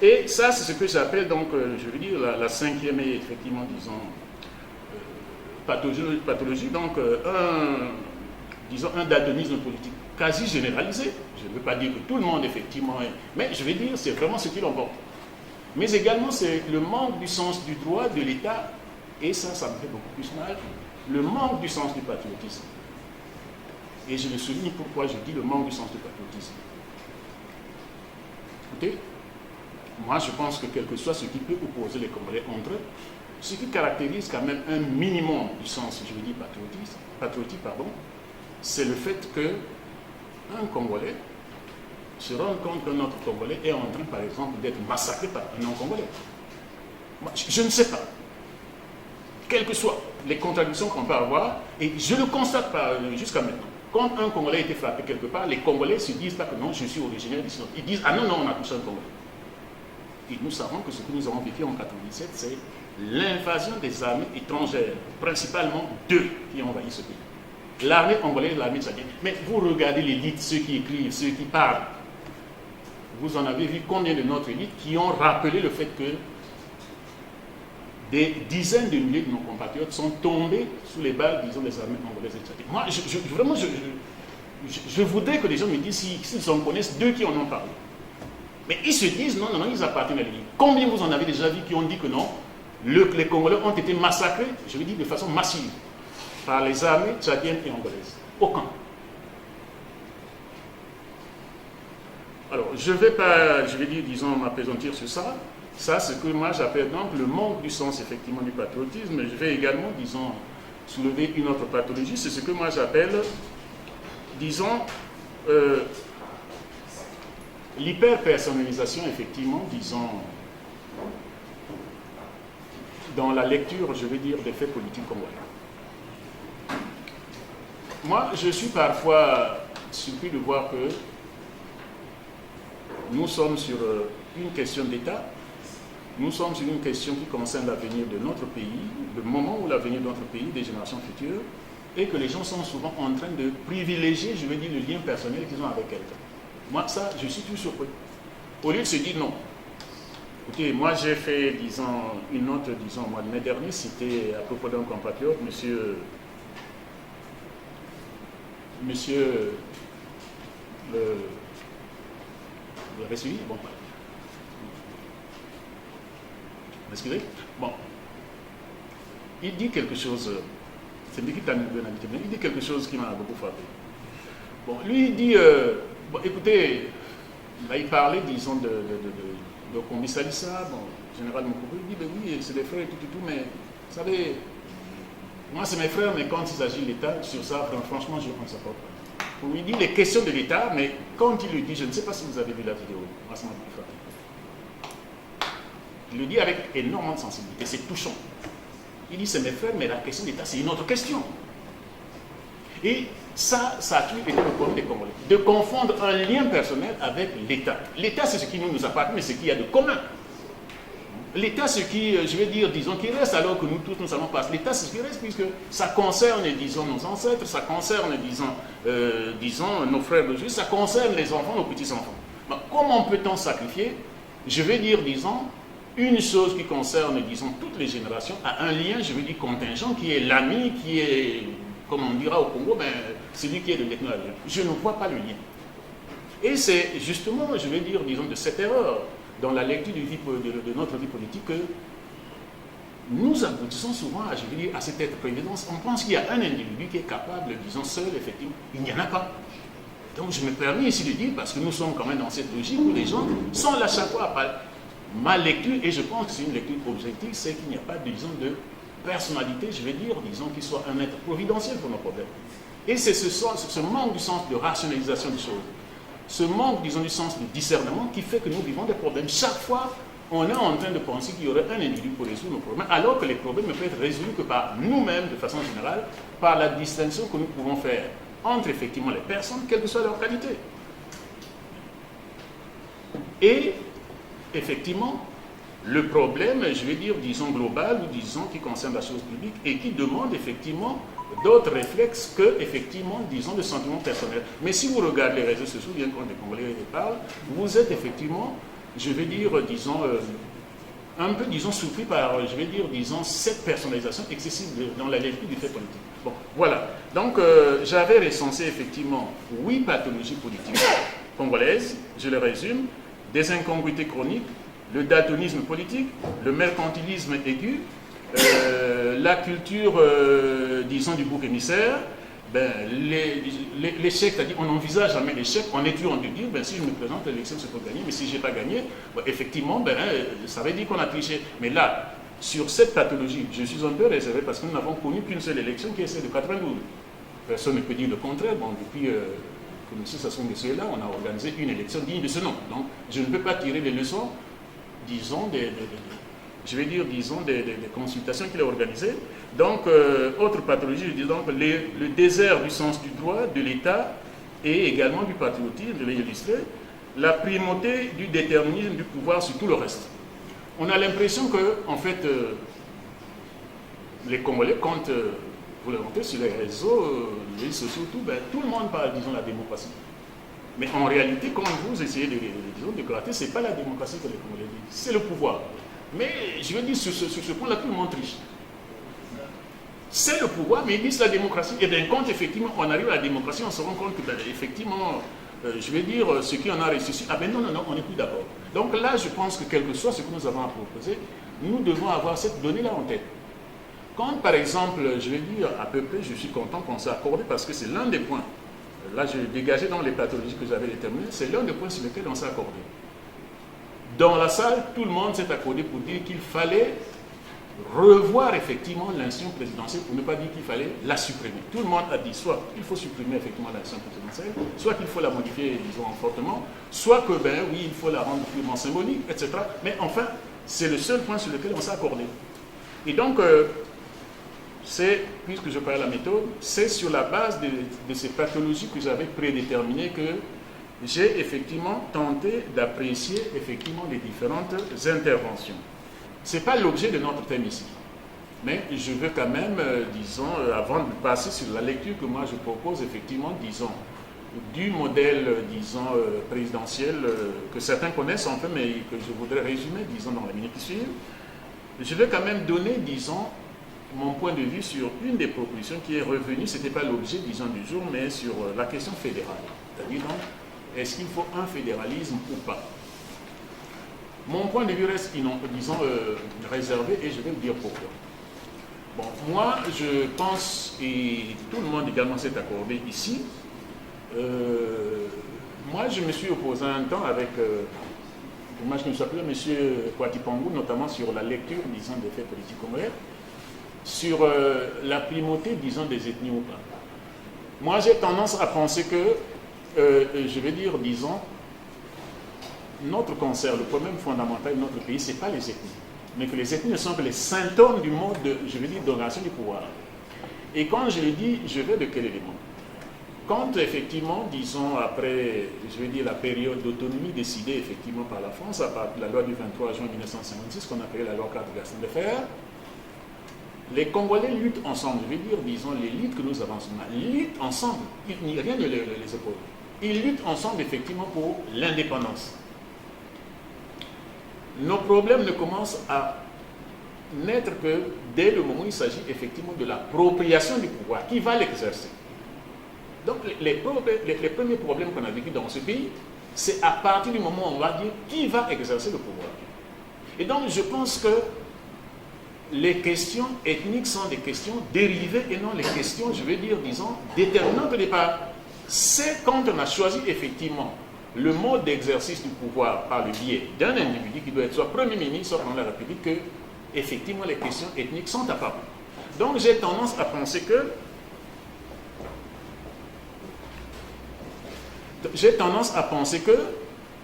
Et ça, c'est ce que j'appelle, donc, je veux dire, la cinquième, et effectivement, disons, pathologie, donc, un datonisme politique quasi généralisé. Je ne veux pas dire que tout le monde, effectivement, est, mais je vais dire, c'est vraiment ce qui l'emporte. Mais également, c'est le manque du sens du droit de l'État, et ça me fait beaucoup plus mal, le manque du sens du patriotisme. Et je le souligne pourquoi je dis le manque du sens du patriotisme. Écoutez, moi je pense que quel que soit ce qui peut opposer les Congolais entre eux, ce qui caractérise quand même un minimum du sens, je veux dire patriotique, c'est le fait qu'un Congolais se rende compte qu'un autre Congolais est en train, par exemple, d'être massacré par un non-Congolais. Je ne sais pas. Quelles que soient les contradictions qu'on peut avoir, et je le constate jusqu'à maintenant. Quand un Congolais a été frappé quelque part, les Congolais ne se disent pas que non, je suis originaire d'ici. Ils disent, ah non, on a touché un Congolais. Et nous savons que ce que nous avons vécu en 1997, c'est l'invasion des armées étrangères, principalement deux qui ont envahi ce pays. L'armée congolaise et l'armée tchadienne. Mais vous regardez l'élite, ceux qui écrivent, ceux qui parlent. Vous en avez vu combien de notre élite qui ont rappelé le fait que des dizaines de milliers de nos compatriotes sont tombés sous les balles, disons, des armées congolaises et tchadiennes. Moi, vraiment, je voudrais que les gens me disent s'ils en connaissent deux qui en ont parlé. Mais ils se disent, non, ils appartiennent à l'élite. Combien vous en avez déjà vu qui ont dit que non, les Congolais ont été massacrés, je veux dire de façon massive, par les armées tchadiennes et angolaises? Aucun. Alors, je ne vais pas, disons, m'appesantir sur ça. Ça, c'est ce que moi j'appelle donc le manque du sens, effectivement, du patriotisme. Je vais également, disons, soulever une autre pathologie. C'est ce que moi j'appelle, disons, l'hyper-personnalisation, effectivement, disons, dans la lecture, je vais dire, des faits politiques congolais. Moi, je suis parfois surpris de voir que nous sommes sur une question d'État, nous sommes sur une question qui concerne l'avenir de notre pays, le moment où l'avenir de notre pays, des générations futures, et que les gens sont souvent en train de privilégier, je veux dire, le lien personnel qu'ils ont avec quelqu'un. Moi, ça, je suis tout surpris. Au lieu de se dire non. Écoutez, moi j'ai fait, disons, une note, disons, au mois de mai dernier, c'était à propos d'un compatriote, monsieur vous l'avez suivi? Bon, excusez? Bon. Il dit quelque chose, c'est lui qui t'a il dit quelque chose qui m'a beaucoup frappé. Bon, lui il dit, bon, écoutez, là il parlait, disons, de Kombi Salissa, bon, général Moukoukou, il dit, ben oui, c'est des frères et tout, mais, vous savez, moi c'est mes frères, mais quand il s'agit de l'État, sur ça, franchement, je ne pense pas. On lui dit les questions de l'État, mais quand il le dit, je ne sais pas si vous avez vu la vidéo, moi ça m'a beaucoup frappé. Il le dit avec énormément de sensibilité, c'est touchant. Il dit, c'est mes frères, mais la question de l'État, c'est une autre question. Et ça a toujours été le problème des Congolais, de confondre un lien personnel avec l'État. L'État, c'est ce qui nous appartient, mais ce qu'il y a de commun. L'État, ce qui, je vais dire, disons, qui reste alors que nous tous, nous allons passer. L'État, c'est ce qui reste, puisque ça concerne, disons, nos ancêtres, ça concerne, disons, nos frères de Jésus, ça concerne les enfants, nos petits-enfants. Ben, comment peut-on sacrifier, je vais dire, disons, une chose qui concerne, disons, toutes les générations, à un lien, je vais dire, contingent, qui est l'ami, qui est, comme on dira au Congo, ben, celui qui est de l'ethno-alien. Je ne vois pas le lien. Et c'est justement, je vais dire, disons, de cette erreur, dans la lecture de notre vie politique, que nous aboutissons souvent à, je veux dire, à cette être-présidence. On pense qu'il y a un individu qui est capable, disons, seul, effectivement. Il n'y en a pas. Donc je me permets ici de dire, parce que nous sommes quand même dans cette logique où les gens sont là chaque fois. Ma lecture, et je pense que c'est une lecture objective, c'est qu'il n'y a pas, disons, de personnalité, je vais dire, disons, qui soit un être providentiel pour nos problèmes. Et c'est ce manque du sens de rationalisation des choses, ce manque, disons, du sens de discernement qui fait que nous vivons des problèmes. Chaque fois, on est en train de penser qu'il y aurait un individu pour résoudre nos problèmes, alors que les problèmes ne peuvent être résolus que par nous-mêmes, de façon générale, par la distinction que nous pouvons faire entre, effectivement, les personnes, quelle que soit leur qualité. Et, effectivement, le problème, je vais dire, disons, global, ou disons, qui concerne la chose publique, et qui demande, effectivement, d'autres réflexes que, effectivement, disons, de sentiments personnels. Mais si vous regardez les réseaux sociaux, bien quand les Congolais parlent, vous êtes effectivement, je vais dire, disons, un peu, disons, surpris par, je vais dire, disons, cette personnalisation excessive dans la lecture du fait politique. Bon, voilà. Donc, j'avais recensé, effectivement, 8 pathologies politiques congolaises, je les résume, des incongruités chroniques, le daltonisme politique, le mercantilisme aigu, la culture, disons, du bouc émissaire, ben, l'échec, c'est-à-dire on n'envisage jamais l'échec, on est toujours en train de dire, ben, si je me présente, l'élection c'est pour gagner, mais si je n'ai pas gagné, ben, effectivement, ben, ça veut dire qu'on a triché. Mais là, sur cette pathologie, je suis un peu réservé parce que nous n'avons connu qu'une seule élection qui est celle de 92. Personne ne peut dire le contraire. Bon, depuis que M. Sassou Nguesso est là, on a organisé une élection digne de ce nom. Donc, je ne peux pas tirer les leçons, disons, je vais dire, disons, des consultations qu'il a organisées. Donc, autre pathologie, je dis donc, le désert du sens du droit, de l'État et également du patriotisme, je l'ai illustré, la primauté du déterminisme du pouvoir sur tout le reste. On a l'impression que, en fait, les Congolais, quand vous les montez sur les réseaux sociaux, tout le monde parle, disons, de la démocratie. Mais en réalité, quand vous essayez de gratter, ce n'est pas la démocratie que les Congolais disent, c'est le pouvoir. Mais je veux dire, sur ce point-là, tout le monde triche. C'est le pouvoir, mais ils disent la démocratie. Et d'un compte, effectivement, on arrive à la démocratie, on se rend compte que, ben, effectivement, je vais dire, ce qui en a ressuscité, ah ben non, on n'est plus d'accord. Donc là, je pense que quel que soit ce que nous avons à proposer, nous devons avoir cette donnée-là en tête. Quand, par exemple, je vais dire, à peu près, je suis content qu'on s'est accordé parce que c'est l'un des points, là, je dégageais dans les pathologies que j'avais déterminées, c'est l'un des points sur lesquels on s'est accordé. Dans la salle, tout le monde s'est accordé pour dire qu'il fallait revoir effectivement l'institution présidentielle, pour ne pas dire qu'il fallait la supprimer. Tout le monde a dit soit il faut supprimer effectivement l'institution présidentielle, soit qu'il faut la modifier, disons, fortement, soit que, ben oui, il faut la rendre purement symbolique, etc. Mais enfin, c'est le seul point sur lequel on s'est accordé. Et donc, puisque je parle de la méthode, c'est sur la base de ces pathologies que j'avais prédéterminées que j'ai effectivement tenté d'apprécier effectivement les différentes interventions. Ce n'est pas l'objet de notre thème ici. Mais je veux quand même, disons, avant de passer sur la lecture que moi je propose, effectivement, disons, du modèle, disons, présidentiel que certains connaissent en fait, mais que je voudrais résumer, disons, dans les minutes qui suivent, je vais quand même donner, disons, mon point de vue sur une des propositions qui est revenue, ce n'était pas l'objet, disons, du jour, mais sur la question fédérale. C'est-à-dire, donc, est-ce qu'il faut un fédéralisme ou pas? Mon point de vue reste, disons, réservé et je vais vous dire pourquoi. Bon, moi, je pense, et tout le monde également s'est accordé ici, moi, je me suis opposé un temps avec, moi je me suis appelé M. Kwati Pangou, notamment sur la lecture, disons, des faits politiques congolais, sur la primauté, disons, des ethnies ou pas. Moi, j'ai tendance à penser que, je vais dire, disons, notre concert, le problème fondamental de notre pays, ce n'est pas les ethnies, mais que les ethnies ne sont que les symptômes du mode, je vais dire, d'organisation du pouvoir. Et quand je le dis, je vais de quel élément? Quand, effectivement, disons, après, je vais dire, la période d'autonomie décidée, effectivement, par la France, à partir de la loi du 23 juin 1956, qu'on appelait la loi 4 Gaston Defferre, les Congolais luttent ensemble. Je vais dire, disons, les luttes que nous avons luttent ensemble. Il n'y a rien de les épaules. Ils luttent ensemble, effectivement, pour l'indépendance. Nos problèmes ne commencent à naître que dès le moment où il s'agit effectivement de l'appropriation du pouvoir. Qui va l'exercer? Donc les premiers problèmes qu'on a vécu dans ce pays, c'est à partir du moment où on va dire qui va exercer le pouvoir. Et donc je pense que les questions ethniques sont des questions dérivées et non les questions, je vais dire, disons, déterminantes au départ. C'est quand on a choisi effectivement le mode d'exercice du pouvoir par le biais d'un individu qui doit être soit Premier ministre, soit dans la République, que effectivement les questions ethniques sont apparues. Donc j'ai tendance à penser que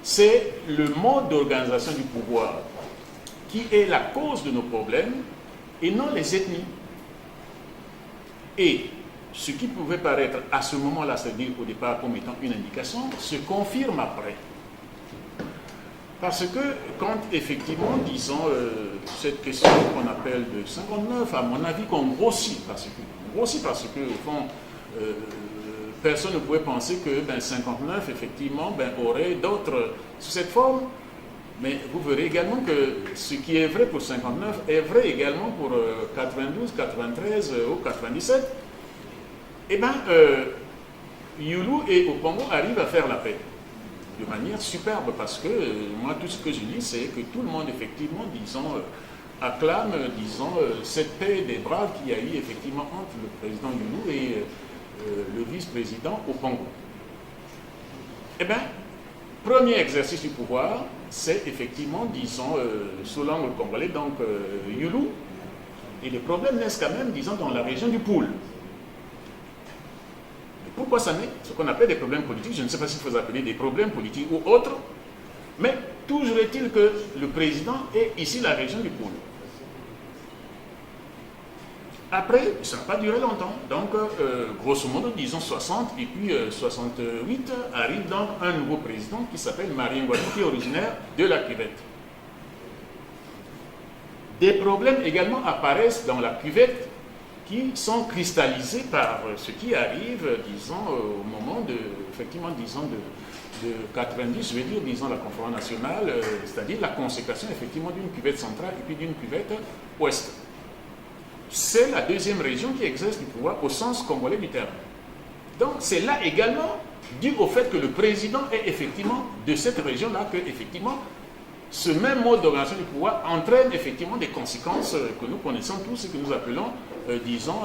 c'est le mode d'organisation du pouvoir qui est la cause de nos problèmes et non les ethnies. Et ce qui pouvait paraître à ce moment-là, c'est-à-dire au départ comme étant une indication, se confirme après. Parce que quand effectivement, disons, cette question qu'on appelle de 59, à mon avis, qu'on grossit parce que au fond, personne ne pouvait penser que 59, effectivement, aurait d'autres sous cette forme. Mais vous verrez également que ce qui est vrai pour 59 est vrai également pour 92, 93 ou 97. Eh bien, Youlou et Opongo arrivent à faire la paix de manière superbe parce que moi, tout ce que je lis, c'est que tout le monde, effectivement, disons, acclame, disons, cette paix des braves qu'il y a eu, effectivement, entre le président Youlou et le vice-président Opongo. Eh bien, premier exercice du pouvoir, c'est effectivement, disons, sous l'angle congolais, donc Youlou, et les problèmes naissent quand même, disons, dans la région du Poul. Pourquoi ça naît? Ce qu'on appelle des problèmes politiques, je ne sais pas s'il faut appeler des problèmes politiques ou autres, mais toujours est-il que le président est ici la région du Poul. Après, ça n'a pas duré longtemps, donc grosso modo, disons 60, et puis 68, arrive donc un nouveau président qui s'appelle Marien Ngouatou, qui est originaire de la cuvette. Des problèmes également apparaissent dans la cuvette, qui sont cristallisés par ce qui arrive, disons, au moment de, effectivement, disons, de 90, je vais dire, disons, la conférence nationale, c'est-à-dire la consécration effectivement d'une cuvette centrale et puis d'une cuvette ouest. C'est la deuxième région qui exerce du pouvoir au sens congolais du terme. Donc c'est là également dû au fait que le président est effectivement de cette région-là que effectivement ce même mode d'organisation du pouvoir entraîne effectivement des conséquences que nous connaissons tous et que nous appelons, disons,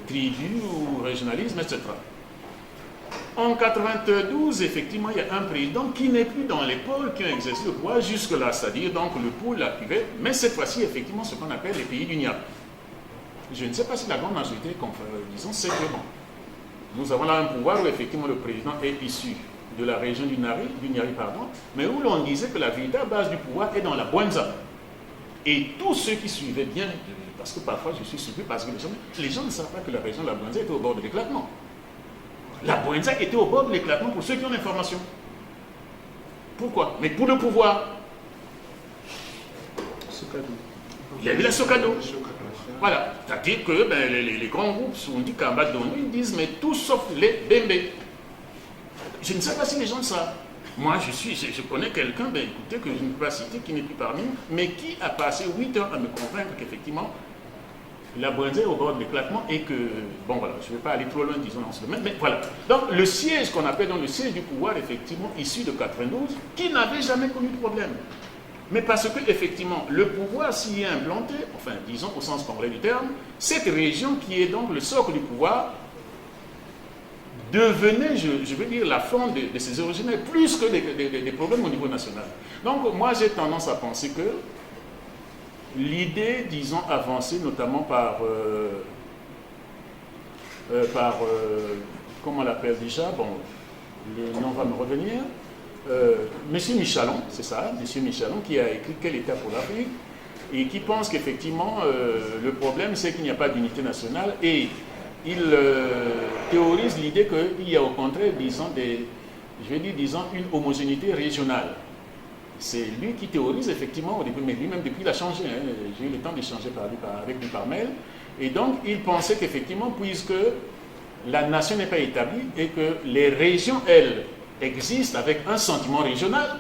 tribu ou régionalisme, etc. En 92, effectivement, il y a un président qui n'est plus dans les pôles qui ont exercé le pouvoir jusque-là, c'est-à-dire donc le pôle, la cuvette, mais cette fois-ci, effectivement, ce qu'on appelle les pays du Niab. Je ne sais pas si la grande majorité, disons, c'est que bon, nous avons là un pouvoir où effectivement le président est issu de la région du Niari, mais où l'on disait que la véritable base du pouvoir est dans la Bouenza. Et tous ceux qui suivaient bien, parce que parfois je suis surpris parce que les gens ne savent pas que la région de la Bouenza était au bord de l'éclatement. La Bouenza était au bord de l'éclatement pour ceux qui ont l'information. Pourquoi? Mais pour le pouvoir. Il y avait la Sokado. Voilà. C'est-à-dire que les grands groupes, on dit Kamba Dono, ils disent mais tout sauf les Bembe. Je ne sais pas si les gens le savent. Moi, je connais quelqu'un, écoutez, que je ne peux pas citer, qui n'est plus parmi nous, mais qui a passé 8 heures à me convaincre qu'effectivement, la Bouenza est au bord de l'éclatement et que, bon voilà, je ne vais pas aller trop loin, disons, dans ce domaine, mais voilà. Donc, le siège qu'on appelle donc le siège du pouvoir, effectivement, issu de 92, qui n'avait jamais connu de problème. Mais parce que, effectivement, le pouvoir s'y est implanté, enfin, disons, au sens congolais du terme, cette région qui est donc le socle du pouvoir, devenait, je veux dire, la forme de ses originaires, plus que des problèmes au niveau national. Donc, moi, j'ai tendance à penser que l'idée, disons, avancée notamment par comment on l'appelle déjà, bon, le nom va me revenir, Monsieur Michalon, c'est ça, Monsieur Michalon, qui a écrit Quel État pour l'Afrique, et qui pense qu'effectivement, le problème, c'est qu'il n'y a pas d'unité nationale, et il théorise l'idée qu'il y a au contraire, disons, une homogénéité régionale. C'est lui qui théorise effectivement au début, mais lui-même depuis il a changé. Hein. J'ai eu le temps d'échanger avec lui par mail. Et donc il pensait qu'effectivement, puisque la nation n'est pas établie et que les régions, elles, existent avec un sentiment régional,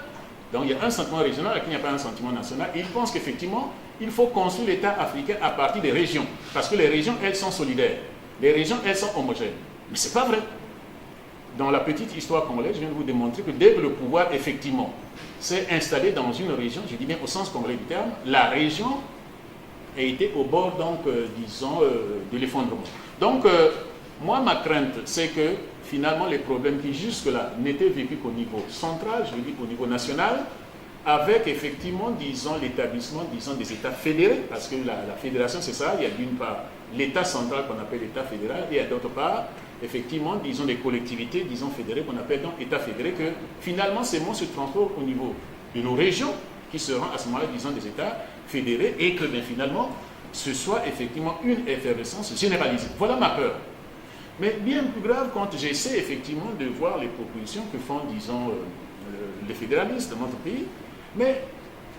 donc il y a un sentiment régional et qu'il n'y a pas un sentiment national, il pense qu'effectivement, il faut construire l'État africain à partir des régions, parce que les régions, elles, sont solidaires. Les régions, elles sont homogènes. Mais ce n'est pas vrai. Dans la petite histoire congolaise, je viens de vous démontrer que dès que le pouvoir, effectivement, s'est installé dans une région, je dis bien au sens congolais du terme, la région a été au bord, donc, disons, de l'effondrement. Donc, moi, ma crainte, c'est que, finalement, les problèmes qui, jusque-là, n'étaient vécus qu'au niveau central, je veux dire au niveau national, avec, effectivement, disons, l'établissement, disons, des États fédérés, parce que la fédération, c'est ça, il y a d'une part l'État central qu'on appelle l'État fédéral, et d'autre part, effectivement, disons, des collectivités, disons, fédérées, qu'on appelle donc État fédéré, que finalement, ces mots se transportent au niveau de nos régions, qui seront à ce moment-là, disons, des États fédérés, et que, bien, finalement, ce soit effectivement une effervescence généralisée. Voilà ma peur. Mais bien plus grave, quand j'essaie effectivement de voir les propositions que font, disons, les fédéralistes de notre pays, mais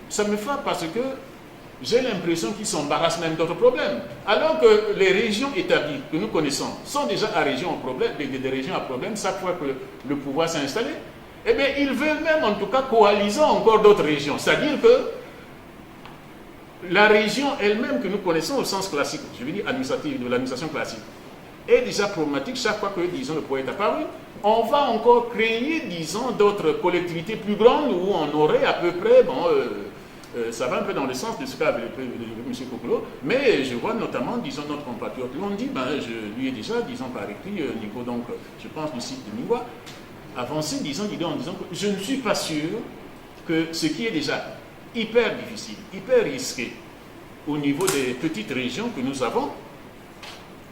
ça me frappe parce que j'ai l'impression qu'ils s'embarrassent même d'autres problèmes. Alors que les régions établies que nous connaissons sont déjà à région à problème, des régions à problème chaque fois que le pouvoir s'est installé. Eh bien, ils veulent même en tout cas coaliser encore d'autres régions. C'est-à-dire que la région elle-même que nous connaissons au sens classique, je veux dire administrative, de l'administration classique, est déjà problématique chaque fois que, disons, le pouvoir est apparu. On va encore créer, disons, d'autres collectivités plus grandes où on aurait à peu près, bon, ça va un peu dans le sens de ce qu'a développé M. Kokolo, mais je vois notamment, disons, notre compatriote Londi, je lui ai déjà, disons, par écrit, niveau, donc, je pense, du site de Ningwa, avancé, disons, l'idée en disant que je ne suis pas sûr que ce qui est déjà hyper difficile, hyper risqué au niveau des petites régions que nous avons,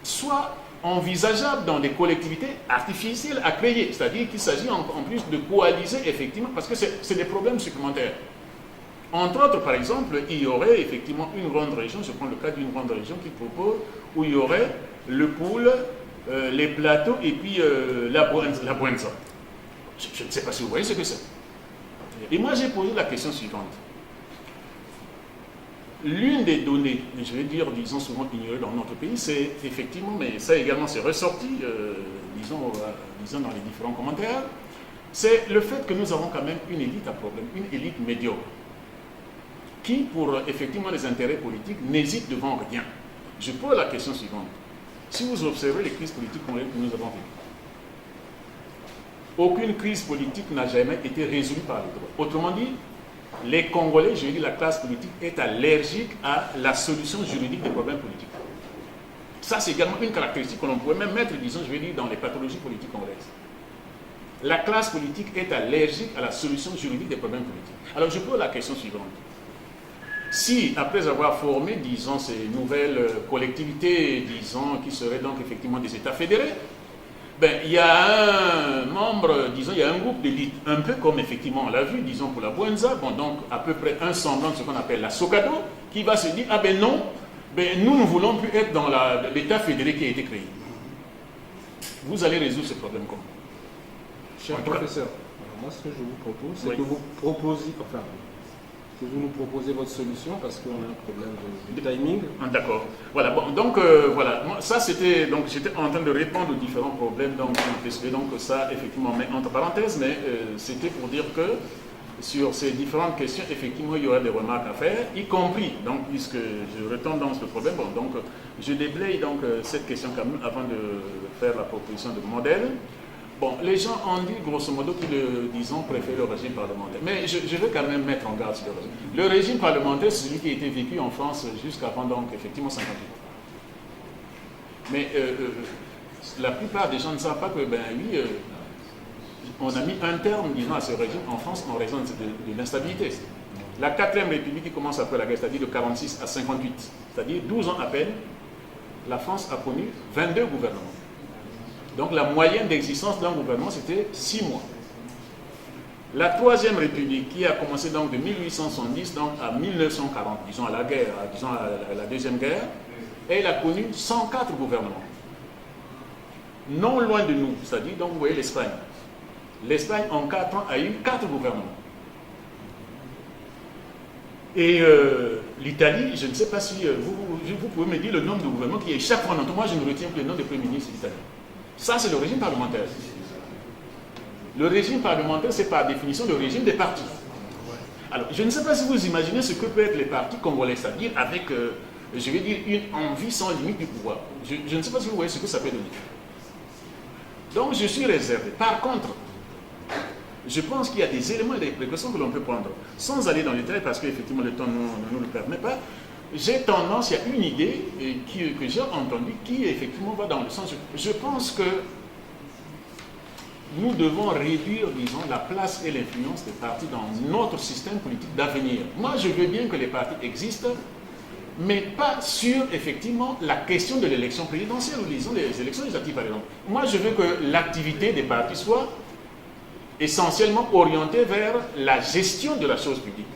soit envisageable dans des collectivités artificielles à créer. C'est-à-dire qu'il s'agit en plus de coaliser effectivement, parce que c'est des problèmes supplémentaires. Entre autres, par exemple, il y aurait effectivement une grande région, je prends le cas d'une grande région qui propose, où il y aurait le Poul, les plateaux et puis la Bouenza. Je ne sais pas si vous voyez ce que c'est. Et moi, j'ai posé la question suivante. L'une des données, je vais dire, disons, souvent ignorées dans notre pays, c'est effectivement, mais ça également c'est ressorti, disons, dans les différents commentaires, c'est le fait que nous avons quand même une élite à problème, une élite médiocre, qui, pour effectivement les intérêts politiques, n'hésite devant rien. Je pose la question suivante. Si vous observez les crises politiques que nous avons vécues, aucune crise politique n'a jamais été résolue par les droits. Autrement dit, les Congolais, je dis la classe politique, est allergique à la solution juridique des problèmes politiques. Ça, c'est également une caractéristique que l'on pourrait même mettre, disons, je vais dire, dans les pathologies politiques congolaises. La classe politique est allergique à la solution juridique des problèmes politiques. Alors, je pose la question suivante. Si, après avoir formé, disons, ces nouvelles collectivités, disons, qui seraient donc effectivement des États fédérés, ben, il y a un membre, disons, il y a un groupe d'élite, un peu comme effectivement on l'a vu, disons, pour la Bouenza, bon, donc à peu près un semblant de ce qu'on appelle la Sokado, qui va se dire, ah ben non, ben, nous ne voulons plus être dans l'État fédéré qui a été créé. Vous allez résoudre ce problème comment? Cher professeur, alors moi ce que je vous propose, c'est que vous proposiez, enfin, que vous nous proposez votre solution parce qu'on a un problème de timing. D'accord. Voilà. Bon, donc voilà. Moi, ça c'était donc j'étais en train de répondre aux différents problèmes donc ça effectivement met entre parenthèses, mais c'était pour dire que sur ces différentes questions effectivement il y aura des remarques à faire, y compris donc puisque je retombe dans ce problème. Bon, donc je déblaye donc cette question quand même avant de faire la proposition de modèle. Bon, les gens ont dit grosso modo qu'ils, disons, préfèrent le régime parlementaire. Mais je veux quand même mettre en garde sur le régime. Le régime parlementaire, c'est celui qui a été vécu en France jusqu'avant, donc, effectivement, 58. Mais la plupart des gens ne savent pas que, ben oui, on a mis un terme, disons, à ce régime en France en raison de l'instabilité. La 4e République qui commence après la guerre, c'est-à-dire de 46 à 58, c'est-à-dire 12 ans à peine, la France a connu 22 gouvernements. Donc la moyenne d'existence d'un gouvernement, c'était 6 mois. La 3e République, qui a commencé donc de 1870 donc à 1940, disons à la guerre, disons à la Deuxième Guerre, elle a connu 104 gouvernements. Non loin de nous, c'est-à-dire, donc vous voyez l'Espagne. L'Espagne, en 4 ans, a eu 4 gouvernements. Et l'Italie, je ne sais pas si vous pouvez me dire le nombre de gouvernements qui est chaque fois. Moi, je ne retiens plus le nom des premiers ministres d'Italie. Ça, c'est le régime parlementaire. Le régime parlementaire, c'est par définition le régime des partis. Alors, je ne sais pas si vous imaginez ce que peuvent être les partis congolais, c'est-à-dire avec, je vais dire, une envie sans limite du pouvoir. Je ne sais pas si vous voyez ce que ça peut donner. Donc, je suis réservé. Par contre, je pense qu'il y a des éléments et des précautions que l'on peut prendre, sans aller dans les détails, parce qu'effectivement, le temps ne nous le permet pas. J'ai tendance, il y a une idée que j'ai entendue qui effectivement va dans le sens. Je pense que nous devons réduire, disons, la place et l'influence des partis dans notre système politique d'avenir. Moi, je veux bien que les partis existent, mais pas sur, effectivement, la question de l'élection présidentielle ou, disons, les élections législatives, par exemple. Moi, je veux que l'activité des partis soit essentiellement orientée vers la gestion de la chose publique.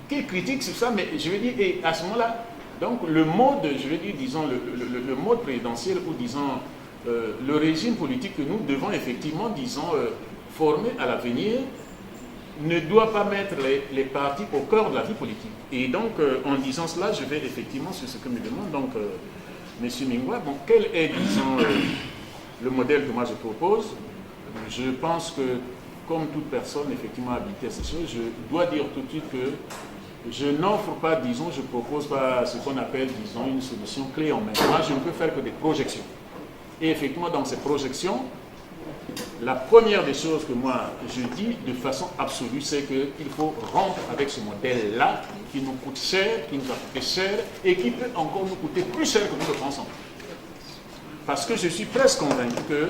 Qui critique sur ça, mais je veux dire, et à ce moment-là, donc le mode, je veux dire, disons, le mode présidentiel ou, disons, le régime politique que nous devons effectivement, disons, former à l'avenir ne doit pas mettre les partis au cœur de la vie politique. Et donc, en disant cela, je vais effectivement sur ce que me demande, donc, M. Mingwa, bon, quel est, disons, le modèle que moi je propose? Je pense que, comme toute personne, effectivement, habitée à ces choses, je dois dire tout de suite que je n'offre pas, disons, je ne propose pas ce qu'on appelle, disons, une solution clé en main. Moi, je ne peux faire que des projections. Et effectivement, dans ces projections, la première des choses que moi, je dis de façon absolue, c'est qu'il faut rompre avec ce modèle-là, qui nous coûte cher, qui nous a coûté cher, et qui peut encore nous coûter plus cher que nous le pensons. Parce que je suis presque convaincu que,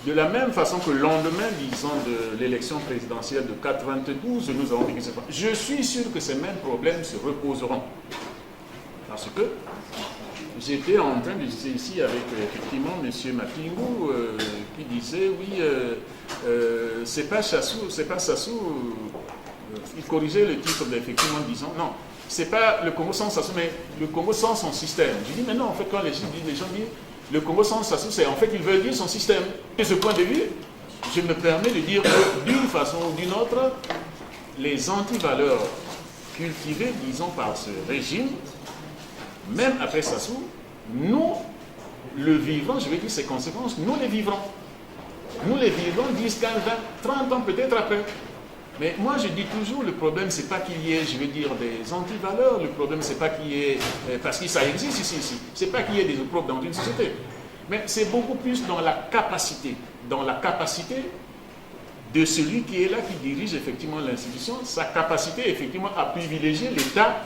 de la même façon que le lendemain, disons, de l'élection présidentielle de 92, nous avons vécu ce problème. Je suis sûr que ces mêmes problèmes se reposeront. Parce que j'étais en train de discuter ici avec, effectivement, M. Mapingou, qui disait, oui, c'est pas Sassou, il corrigeait le titre, effectivement, disant, non, c'est pas le Congo sans Sassou, mais le Congo sans son système. Je dis, mais non, en fait, quand les gens disent, le Congo sans Sassou, c'est en fait, ils veulent dire son système. De ce point de vue, je me permets de dire que d'une façon ou d'une autre, les antivaleurs cultivées, disons, par ce régime, même après Sassou, nous le vivons, je vais dire ses conséquences, nous les vivrons. Nous les vivons 10, 15, 20, 30 ans peut-être après. Mais moi je dis toujours, le problème c'est pas qu'il y ait, je veux dire, des antivaleurs, le problème c'est pas qu'il y ait, parce que ça existe ici, c'est pas qu'il y ait des opprobes dans une société. Mais c'est beaucoup plus dans la capacité de celui qui est là, qui dirige effectivement l'institution, sa capacité effectivement à privilégier l'État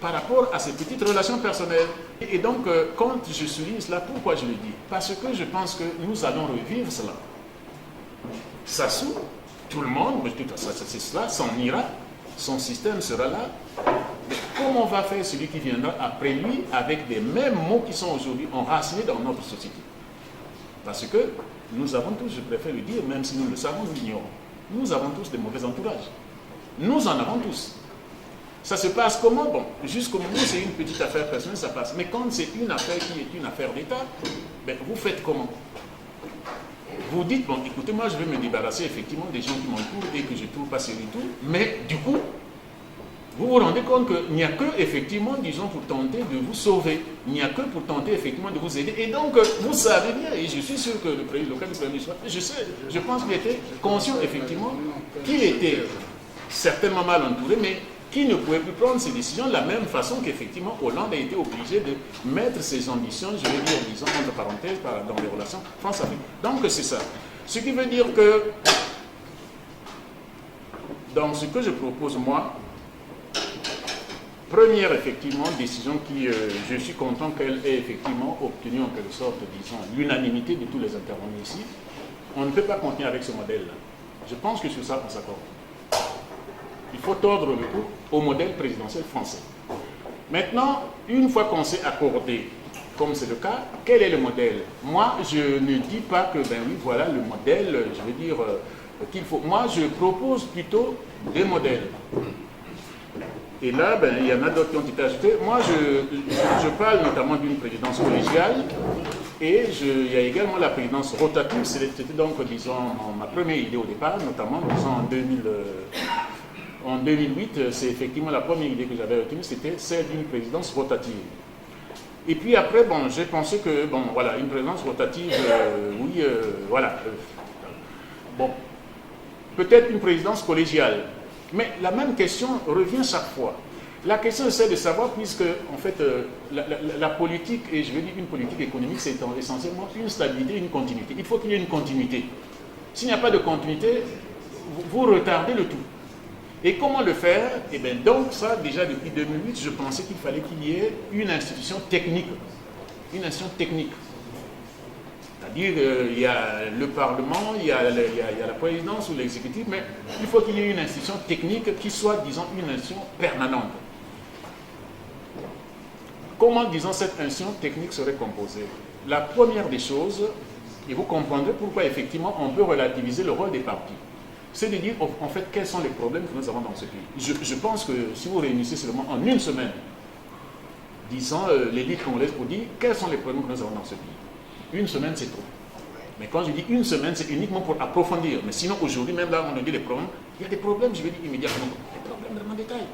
par rapport à ses petites relations personnelles. Et donc, quand je souligne cela, pourquoi je le dis? Parce que je pense que nous allons revivre cela. Sassou, tout le monde, c'est cela, s'en ira, son système sera là. Mais comment va faire celui qui viendra après lui avec les mêmes mots qui sont aujourd'hui enracinés dans notre société? Parce que nous avons tous, je préfère le dire, même si nous le savons, nous l'ignorons, nous avons tous des mauvais entourages. Nous en avons tous. Ça se passe comment? Bon, jusqu'au moment où c'est une petite affaire personnelle, ça passe. Mais quand c'est une affaire qui est une affaire d'État, ben, vous faites comment? Vous dites, bon, écoutez, moi je vais me débarrasser effectivement des gens qui m'entourent et que je trouve pas sérieux tout, mais du coup, vous vous rendez compte qu'il n'y a que, effectivement, disons, pour tenter de vous sauver. Il n'y a que pour tenter, effectivement, de vous aider. Et donc, vous savez bien, et je suis sûr que le président local du Premier ministre, je pense qu'il était conscient, effectivement, qu'il était certainement mal entouré, mais qui ne pouvait plus prendre ses décisions de la même façon qu'effectivement Hollande a été obligé de mettre ses ambitions, je vais dire, disons, entre parenthèses, dans les relations France-Afrique. Donc, c'est ça. Ce qui veut dire que, dans ce que je propose, moi, première, effectivement, décision qui, je suis content qu'elle ait effectivement obtenu, en quelque sorte, disons, l'unanimité de tous les intervenants ici. On ne peut pas continuer avec ce modèle-là. Je pense que sur ça, on s'accorde. Il faut tordre le cou au modèle présidentiel français. Maintenant, une fois qu'on s'est accordé, comme c'est le cas, quel est le modèle? Moi, je ne dis pas que, ben oui, voilà le modèle, je veux dire, qu'il faut. Moi, je propose plutôt des modèles. Et là, ben, il y en a d'autres qui ont été ajoutés. Moi, je parle notamment d'une présidence collégiale et il y a également la présidence rotative. C'était donc, disons, ma première idée au départ, notamment, disons, en 2008, c'est effectivement la première idée que j'avais retenue, c'était celle d'une présidence rotative. Et puis après, bon, j'ai pensé que, bon, voilà, une présidence rotative, oui, voilà. Bon, peut-être une présidence collégiale. Mais la même question revient chaque fois. La question, c'est de savoir, puisque, en fait, la politique, et je veux dire une politique économique, c'est essentiellement une stabilité, une continuité. Il faut qu'il y ait une continuité. S'il n'y a pas de continuité, vous retardez le tout. Et comment le faire? Eh bien, donc, ça, déjà depuis 2008, je pensais qu'il fallait qu'il y ait une institution technique. Une institution technique. C'est-à-dire, il y a le Parlement, il y a la présidence ou l'exécutif, mais il faut qu'il y ait une institution technique qui soit, disons, une institution permanente. Comment, disons, cette institution technique serait composée? La première des choses, et vous comprendrez pourquoi, effectivement, on peut relativiser le rôle des partis. C'est de dire, en fait, quels sont les problèmes que nous avons dans ce pays. Je pense que si vous réunissez seulement en une semaine, disons, l'élite congolaise pour dire quels sont les problèmes que nous avons dans ce pays. Une semaine, c'est trop. Mais quand je dis une semaine, c'est uniquement pour approfondir. Mais sinon, aujourd'hui, même là, on nous dit les problèmes. Il y a des problèmes, je vais dire immédiatement, des problèmes vraiment détail.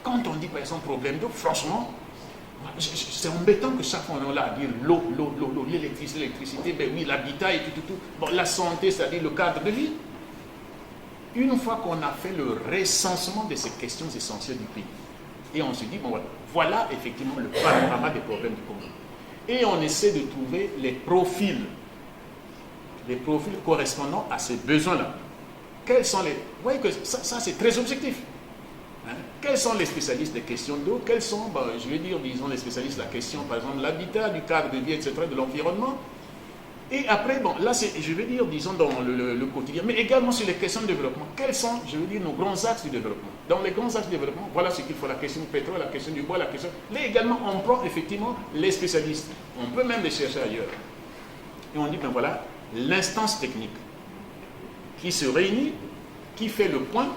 Quand on dit, par exemple, problème d'eau, franchement, c'est embêtant que chaque fois on est là à dire l'eau, l'électricité, ben oui, l'habitat et tout. Bon, la santé, c'est-à-dire le cadre de vie. Une fois qu'on a fait le recensement de ces questions essentielles du pays, et on se dit, bon voilà effectivement le panorama des problèmes du Congo. Et on essaie de trouver les profils correspondant à ces besoins-là. Quels sont les... Vous voyez que ça c'est très objectif. Hein? Quels sont les spécialistes des questions d'eau? Quels sont, je vais dire, disons, les spécialistes de la question, par exemple, de l'habitat, du cadre de vie, etc., de l'environnement? Et après, bon, là, je vais dire, disons, dans le quotidien, mais également sur les questions de développement. Quels sont, je veux dire, nos grands axes du développement? Dans les grands axes du développement, voilà ce qu'il faut, la question du pétrole, la question du bois, la question... Là également, on prend effectivement les spécialistes. On peut même les chercher ailleurs. Et on dit, ben voilà, l'instance technique qui se réunit, qui fait le point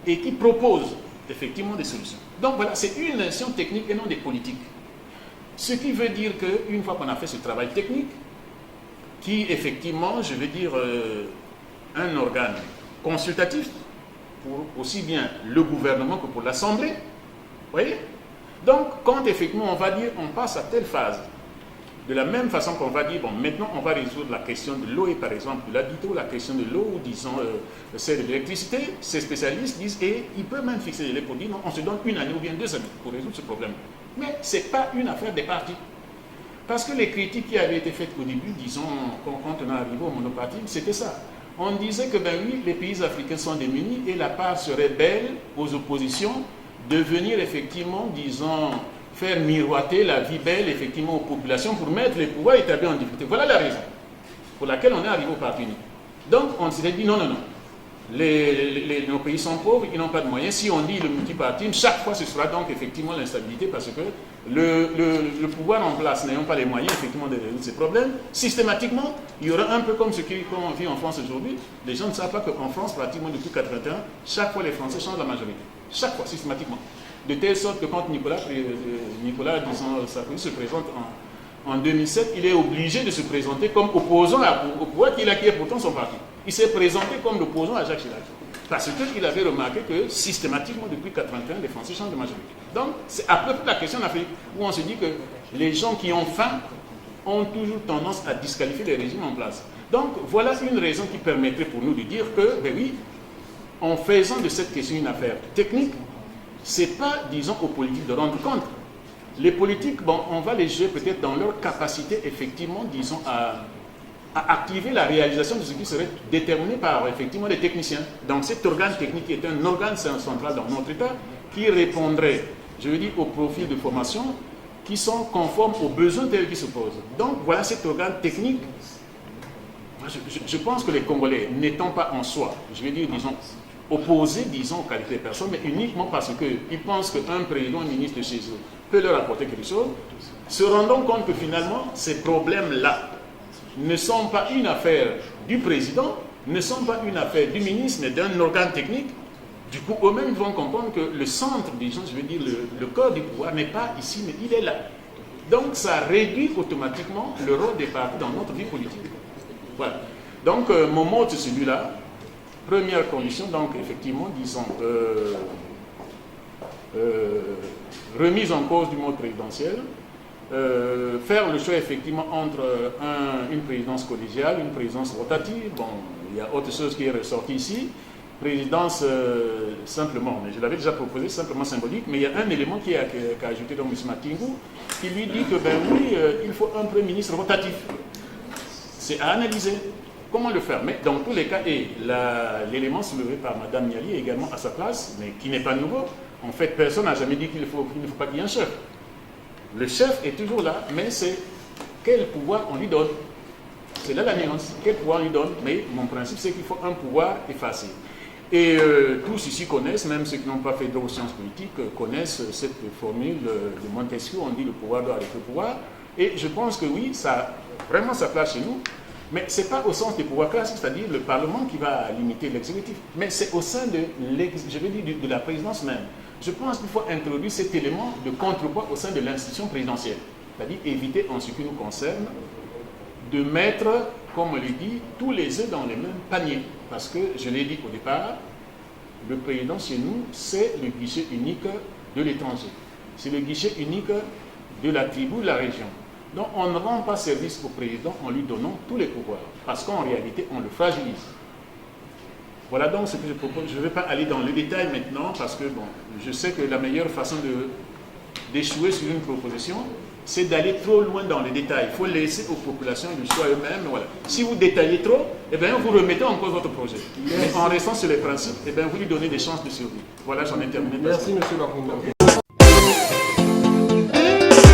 et qui propose effectivement des solutions. Donc voilà, c'est une institution technique et non des politiques. Ce qui veut dire qu'une fois qu'on a fait ce travail technique, qui effectivement, je veux dire, un organe consultatif pour aussi bien le gouvernement que pour l'Assemblée. Vous voyez? Donc, quand effectivement on va dire on passe à telle phase, De la même façon qu'on va dire, bon, maintenant on va résoudre la question de l'eau et par exemple de l'habitat, la question de l'eau ou disons celle de l'électricité, ces spécialistes disent, et ils peuvent même fixer les pour dire, non, on se donne 1 année ou bien 2 années pour résoudre ce problème. Mais ce n'est pas une affaire des partis. Parce que les critiques qui avaient été faites au début, disons, quand on est arrivé au monopartisme, c'était ça. On disait que, ben oui, les pays africains sont démunis et la part serait belle aux oppositions de venir effectivement, disons, faire miroiter la vie belle effectivement aux populations pour mettre les pouvoirs établis en difficulté. Voilà la raison pour laquelle on est arrivé au parti unique. Donc on s'est dit non, non, non. Nos pays sont pauvres, ils n'ont pas de moyens. Si on dit le multipartisme, chaque fois ce sera donc effectivement l'instabilité parce que le pouvoir en place n'ayant pas les moyens effectivement de résoudre ces problèmes, systématiquement, il y aura un peu comme ce qu'on vit en France aujourd'hui. Les gens ne savent pas qu'en France, pratiquement depuis 1981, chaque fois les Français changent la majorité. Chaque fois, systématiquement. De telle sorte que quand Nicolas disons, Sarkozy se présente en 2007, il est obligé de se présenter comme opposant au pouvoir qu'il a, qui est pourtant son parti. Il s'est présenté comme l'opposant à Jacques Chirac. Parce qu'il avait remarqué que systématiquement, depuis 1981, les Français changent de majorité. Donc, c'est à peu près la question en Afrique, où on se dit que les gens qui ont faim ont toujours tendance à disqualifier les régimes en place. Donc, voilà une raison qui permettrait pour nous de dire que, ben oui, en faisant de cette question une affaire technique, ce n'est pas, disons, aux politiques de rendre compte. Les politiques, bon, on va les jouer peut-être dans leur capacité, effectivement, disons, à activer la réalisation de ce qui serait déterminé par, effectivement, les techniciens. Donc, cet organe technique est un organe central dans notre État qui répondrait, je veux dire, aux profils de formation qui sont conformes aux besoins tels qu'ils se posent. Donc, voilà cet organe technique. Je pense que les Congolais, n'étant pas en soi, je veux dire, disons, opposés, disons, aux qualités des personnes, mais uniquement parce qu'ils pensent qu'un président, un ministre de chez eux peut leur apporter quelque chose, se rendant compte que finalement, ces problèmes-là ne sont pas une affaire du président, ne sont pas une affaire du ministre, mais d'un organe technique. Du coup, eux-mêmes vont comprendre que le centre, disons, je veux dire, le corps du pouvoir n'est pas ici, mais il est là. Donc, ça réduit automatiquement le rôle des partis dans notre vie politique. Voilà. Donc, mon mot, c'est celui-là. Première condition, donc, effectivement, disons, remise en cause du mode présidentiel, faire le choix, effectivement, entre une présidence collégiale, une présidence rotative. Bon, il y a autre chose qui est ressortie ici. Présidence simplement, mais je l'avais déjà proposé, simplement symbolique, mais il y a un élément qui a ajouté donc M. Matingou, qui lui dit que, ben oui, il faut un Premier ministre rotatif. C'est à analyser. Comment le faire? Mais dans tous les cas, et l'élément soulevé par Mme Niali est également à sa place, mais qui n'est pas nouveau. En fait, personne n'a jamais dit qu'il ne faut pas qu'il y ait un chef. Le chef est toujours là, mais c'est quel pouvoir on lui donne. C'est là la nuance. Quel pouvoir on lui donne? Mais mon principe, c'est qu'il faut un pouvoir effacé. Et tous ici connaissent, même ceux qui n'ont pas fait de sciences politiques, connaissent cette formule de Montesquieu, on dit le pouvoir doit arrêter le pouvoir. Et je pense que oui, ça a vraiment sa place chez nous. Mais ce n'est pas au sens des pouvoirs classiques, c'est-à-dire le Parlement qui va limiter l'exécutif, mais c'est au sein de la présidence même. Je pense qu'il faut introduire cet élément de contrepoids au sein de l'institution présidentielle, c'est-à-dire éviter en ce qui nous concerne de mettre, comme on le dit, tous les œufs dans les mêmes paniers. Parce que, je l'ai dit au départ, le président chez nous, c'est le guichet unique de l'étranger. C'est le guichet unique de la tribu, de la région. Donc on ne rend pas service au président en lui donnant tous les pouvoirs, parce qu'en réalité, on le fragilise. Voilà donc ce que je propose. Je ne vais pas aller dans le détail maintenant, parce que bon, je sais que la meilleure façon d'échouer sur une proposition, c'est d'aller trop loin dans les détails. Il faut laisser aux populations le choix eux-mêmes. Voilà. Si vous détaillez trop, eh bien, vous remettez en cause votre projet. Mais en restant sur les principes, eh bien, vous lui donnez des chances de survie. Voilà, j'en ai terminé. Merci, M. Bakounda.